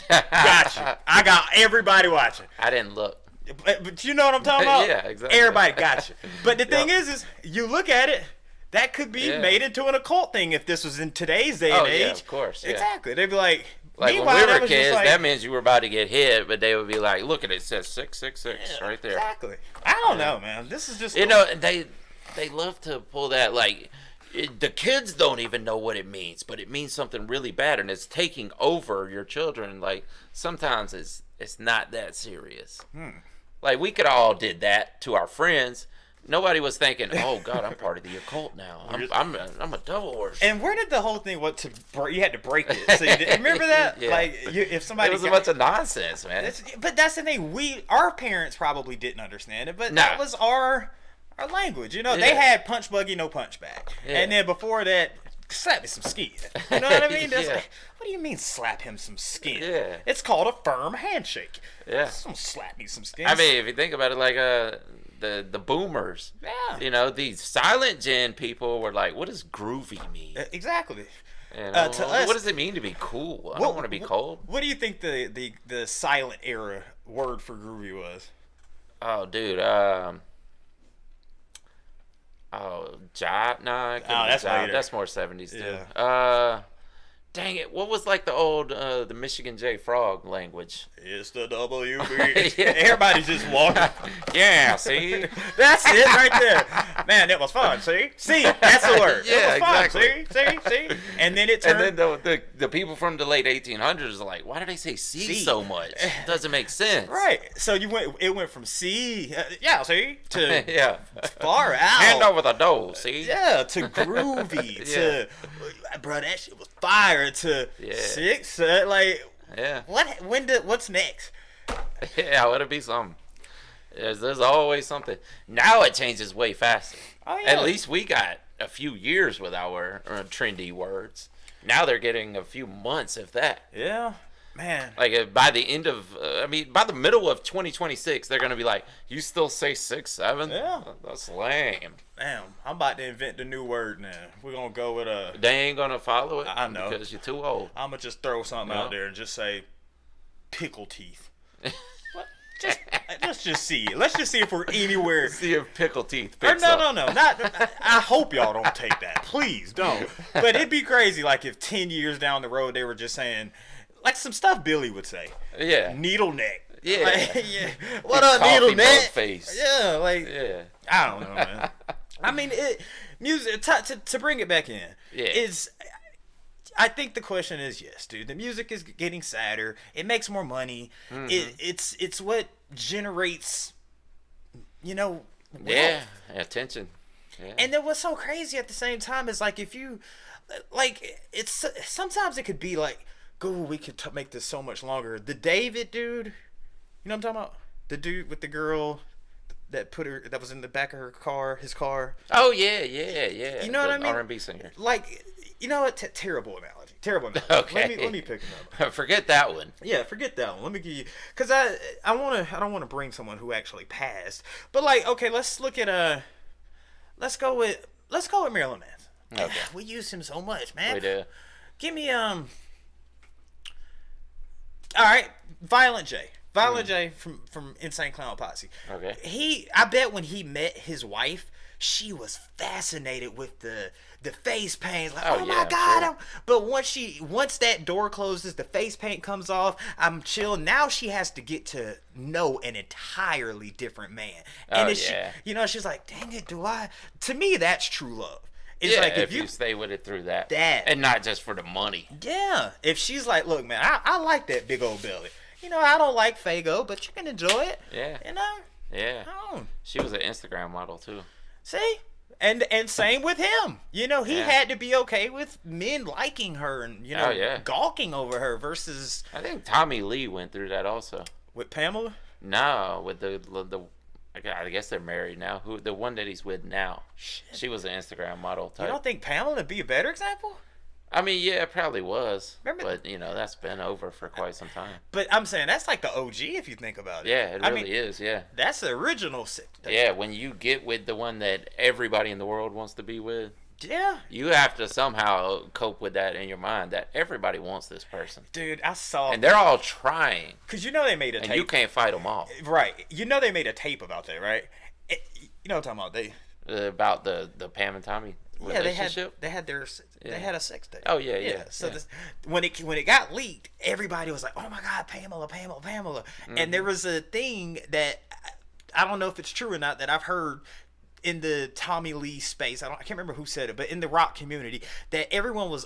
Got you. I got everybody watching. I didn't look. But you know what I'm talking about? Yeah, exactly. Everybody got you. But the thing is you look at it, that could be made into an occult thing if this was in today's day and age. Yeah, of course. Yeah. Exactly. They'd be like when we were kids, that means you were about to get hit, but they would be like, look at it, it says 666 right there. Exactly. I don't know, man. This is just they love to pull that, like, the kids don't even know what it means, but it means something really bad, and it's taking over your children. Like, sometimes it's not that serious. Like, we could all did that to our friends. Nobody was thinking, "Oh God, I'm part of the occult now. I'm a devil worshipper." And where did the whole thing? You had to break it. So you remember that? Yeah. Like, if somebody it was a bunch of nonsense, man. But that's the thing. Our parents probably didn't understand it, but that was our language. They had punch buggy, no punch back, and then before that, slap me some skin. You know what I mean? That's like, what do you mean slap him some skin? Yeah. It's called a firm handshake. Yeah. Don't slap me some skin. I mean, if you think about it, like the boomers. Yeah. These silent gen people were like, what does groovy mean? Exactly. To us, what does it mean to be cool? I don't want to be cold. What do you think the silent era word for groovy was? Oh, dude. Jive? Nah, that's later. That's more 70s too. Yeah. Dang it! What was like the old the Michigan J Frog language? It's the WB. Everybody's just walking. Yeah, see? That's it right there. Man, it was fun. See, that's the word. Yeah, it was fun. exactly. See. And then it turned. And then the people from the late 1800s are like, why do they say C so much? It doesn't make sense. Right. So it went from C, to Yeah. far out. Hand over the dough, see? Yeah, to groovy, to bro, that shit was fire. To 6, like Yeah. what's next? Yeah, let it be something. There's always something. Now it changes way faster. Oh, yeah. At least we got a few years with our trendy words. Now they're getting a few months, if that. Yeah, man. Like by the end of, by the middle of 2026, they're gonna be like, "You still say 6, 7? Yeah. That's lame." Damn, I'm about to invent the new word now. We're gonna go with a. They ain't gonna follow it. I know. Because you're too old. I'm gonna just throw something out there and just say, pickle teeth. What? Let's just see it. Let's just see if we're anywhere. See if pickle teeth Or picks up. no. Not. I hope y'all don't take that. Please don't. But it'd be crazy, like if 10 years down the road they were just saying, like some stuff Billy would say. Yeah. Needle neck. Yeah. Like, yeah. What up, Coffee needle mug neck? face. Yeah. Like. Yeah. I don't know, man. I mean, music to bring it back in is. I think the question is yes, dude. The music is getting sadder. It makes more money. Mm-hmm. It's what generates, wealth. Yeah, attention. Yeah. And then what's so crazy at the same time is like if you, like it's sometimes it could be like, go, we could make this so much longer. The David dude, you know what I'm talking about? The dude with the girl that was in the back of his car. Oh yeah. You know what I mean? R&B singer. Like, you know what? Terrible analogy. Okay. Let me pick another. Forget that one. Yeah, forget that one. Let me give you, because I don't want to bring someone who actually passed, but like, okay, let's look at let's go with Marilyn Manson. Okay. We use him so much, man. We do. Give me all right, Violent J. Violent J from Insane Clown Posse. Okay. I bet when he met his wife, she was fascinated with the face paint. Like, oh my God. Sure. But once that door closes, the face paint comes off, I'm chill. Now she has to get to know an entirely different man. And she's like, dang it, to me, that's true love. It's like if you stay with it through that. And not just for the money. Yeah. If she's like, look, man, I like that big old belly. I don't like Fago, but you can enjoy it. Yeah. Yeah. She was an Instagram model too. See? And same with him. He had to be okay with men liking her and, gawking over her versus... I think Tommy Lee went through that also. With Pamela? No, with the I guess they're married now. The one that he's with now. Shit. She was an Instagram model type. You don't think Pamela would be a better example? I mean, yeah, it probably was. Remember, but that's been over for quite some time. But I'm saying that's like the OG if you think about it. Yeah, it really is. Yeah, that's the original. Yeah, when you get with the one that everybody in the world wants to be with. Yeah. You have to somehow cope with that in your mind that everybody wants this person. Dude, I saw. And they're all trying. Because they made a tape. And you can't fight them all. Right. They made a tape about that, right? You know what I'm talking about? About the Pam and Tommy. Yeah, they had a sex tape. Oh yeah. So when it got leaked, everybody was like, "Oh my God, Pamela!" Mm-hmm. And there was a thing that I don't know if it's true or not that I've heard in the Tommy Lee space. I can't remember who said it, but in the rock community, that everyone was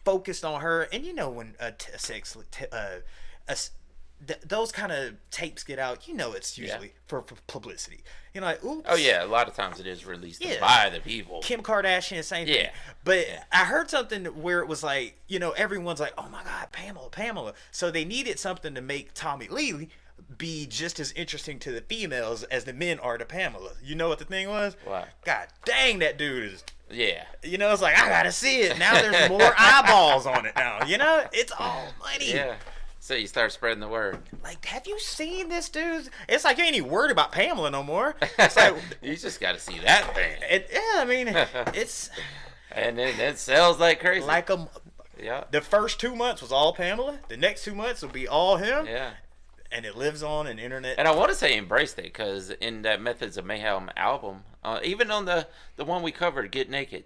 focused on her. And when those kind of tapes get out, it's usually for publicity. Like, oops. Oh yeah, a lot of times it is released by the people. Kim Kardashian, same thing. But I heard something where it was like, everyone's like, oh my God, Pamela. So they needed something to make Tommy Lee be just as interesting to the females as the men are to Pamela. You know what the thing was? What? God dang, that dude is. Yeah. It's like, I gotta see it. Now there's more eyeballs on it now. It's all money. Yeah. So you start spreading the word. Like, have you seen this dude? It's like you ain't even worried about Pamela no more. It's like you just got to see that thing. It's. And then it sells like crazy. Yeah. The first 2 months was all Pamela. The next 2 months will be all him. Yeah. And it lives on in internet. And I want to say embraced it because in that Methods of Mayhem album, even on the one we covered, Get Naked,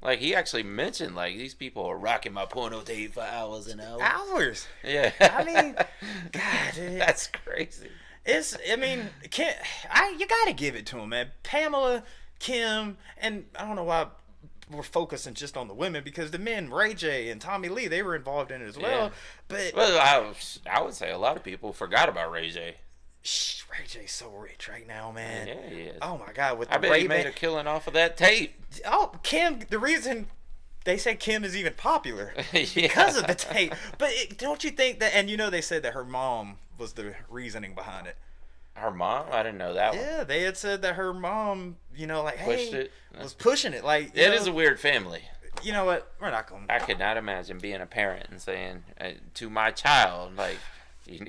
Like, he actually mentioned, like, these people are rocking my porno tape for hours and hours. Hours. Yeah. I mean, God, dude. That's crazy. I mean, you gotta give it to him, man. Pamela, Kim, and I don't know why we're focusing just on the women, because the men, Ray J and Tommy Lee, they were involved in it as well. Yeah. But I would say a lot of people forgot about Ray J. Ray J's so rich right now, man. Yeah, he is. Oh my God, with the I bet he made a killing off of that tape. Oh, Kim, the reason they say Kim is even popular Yeah. because of the tape. But don't you think that? And they said that her mom was the reasoning behind it. Her mom? I didn't know that one. Yeah, they had said that her mom, Pushed it. was pushing it. Like, It is a weird family. You know what? We're not going. I could not imagine being a parent and saying to my child, like, you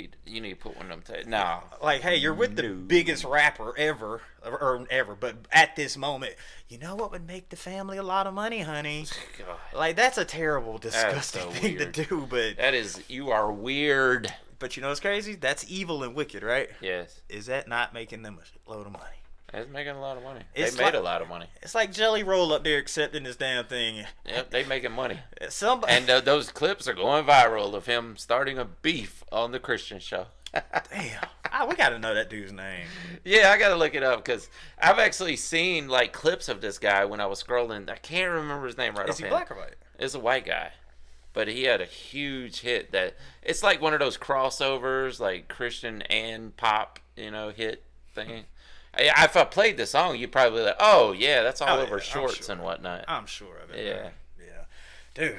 need to put one of them tapes. No. Like, hey, you're with the biggest rapper ever, but at this moment, you know what would make the family a lot of money, honey? God. Like, that's a terrible, disgusting so thing weird. to do, but That is, you are weird. But you know what's crazy? That's evil and wicked, right? Yes. Is that not making them a load of money? It's making a lot of money. It's They made like- a lot of money. It's like Jelly Roll up there accepting this damn thing. Yep, they making money. Somebody. And those clips are going viral of him starting a beef on the Christian show. Damn. We got to know that dude's name. Yeah, I gotta look it up because I've actually seen like clips of this guy when I was scrolling. I can't remember his name right Is he offhand. black or white? It's a white guy, but he had a huge hit that it's like one of those crossovers, like Christian and pop, hit thing. If I played the song, you'd probably be like, "Oh yeah, that's all over yeah, shorts sure. and whatnot." I'm sure of it. Yeah. Yeah. Dude,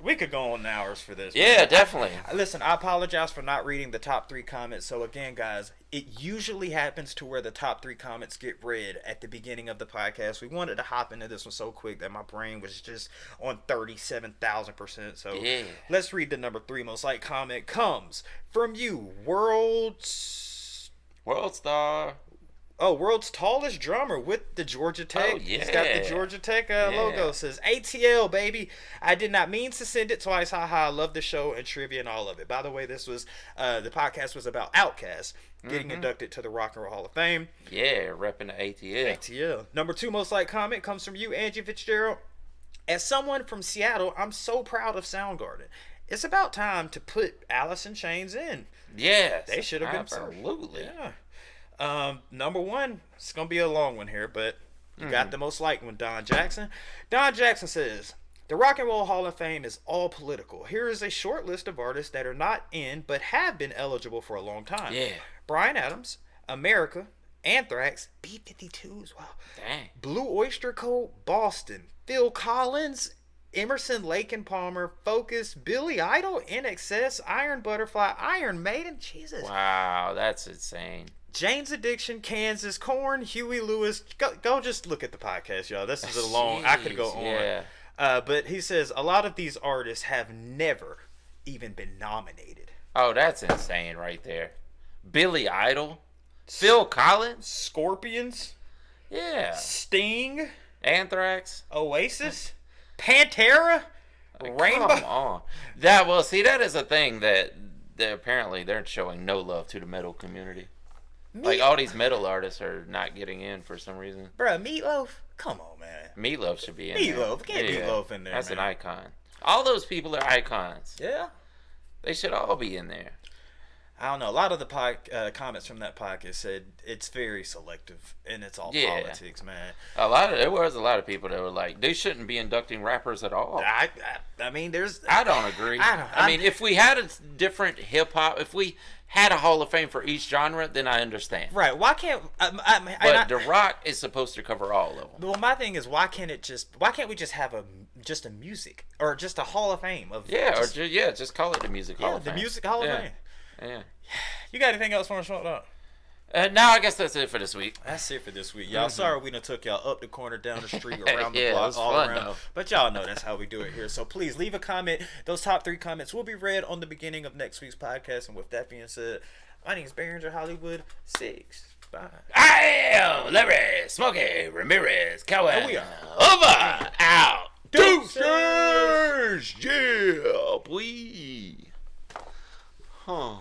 we could go on hours for this. Yeah, man. definitely. Listen, I apologize for not reading the top 3 comments. So again, guys, it usually happens to where the top 3 comments get read at the beginning of the podcast. We wanted to hop into this one so quick that my brain was just on 37,000%. So Yeah. let's read the number 3 most liked comment. Comes from you, World Star. Oh, world's tallest drummer with the Georgia Tech. Oh, yeah. He's got the Georgia Tech logo. Says, ATL, baby. I did not mean to send it twice. Haha. I love the show and trivia and all of it. By the way, this was, the podcast was about Outkast getting inducted to the Rock and Roll Hall of Fame. Yeah, repping the ATL. ATL. Number 2 most liked comment comes from you, Angie Fitzgerald. As someone from Seattle, I'm so proud of Soundgarden. It's about time to put Alice in Chains in. Yeah, They should have been absolutely. Yeah. Number 1, it's gonna be a long one here, but you got the most liked one, Don Jackson. Don Jackson says, the Rock and Roll Hall of Fame is all political. Here is a short list of artists that are not in but have been eligible for a long time. Yeah. Bryan Adams, America, Anthrax, B-52s, wow. Dang. Blue Oyster Cult, Boston, Phil Collins, Emerson, Lake and Palmer, Focus, Billy Idol, NXS, Iron Butterfly, Iron Maiden, Jesus. Wow, that's insane. Jane's Addiction, Kansas, Korn, Huey Lewis. Go just look at the podcast, y'all. This is a long. I could go on. Yeah. But he says a lot of these artists have never even been nominated. Oh, that's insane right there. Billy Idol, Phil Collins, Scorpions, yeah, Sting, Anthrax, Oasis, Pantera, Rainbow. Come on. See, that is a thing that apparently they're showing no love to the metal community. Like, all these metal artists are not getting in for some reason. Bruh, Meatloaf? Come on, man. Meatloaf should be in Meatloaf. there. Get Meatloaf in there, That's man. an icon. All those people are icons. Yeah. They should all be in there. I don't know. A lot of the comments from that podcast said it's very selective and it's all politics, man. There was a lot of people that were like, they shouldn't be inducting rappers at all. I mean, there's. I don't agree. I mean, if we had a different hip hop, if we had a Hall of Fame for each genre, then I understand. Right. Why can't? But The Rock is supposed to cover all of them. Well, my thing is, why can't we just have just a music or just a Hall of Fame of? Just call it the Music Hall of Fame. The Music Hall of Fame. Yeah. You got anything else for us, Smoke? No, I guess that's it for this week. That's it for this week, y'all. Sorry we done took y'all up the corner, down the street, around the block, it was all fun, around. though. But y'all know that's how we do it here. So please leave a comment. Those top 3 comments will be read on the beginning of next week's podcast. And with that being said, my name is Behringer Hollywood 6. Bye. I am Larry Smokey Ramirez Cowan. We are over, out, Deuces! yeah, boy. Huh.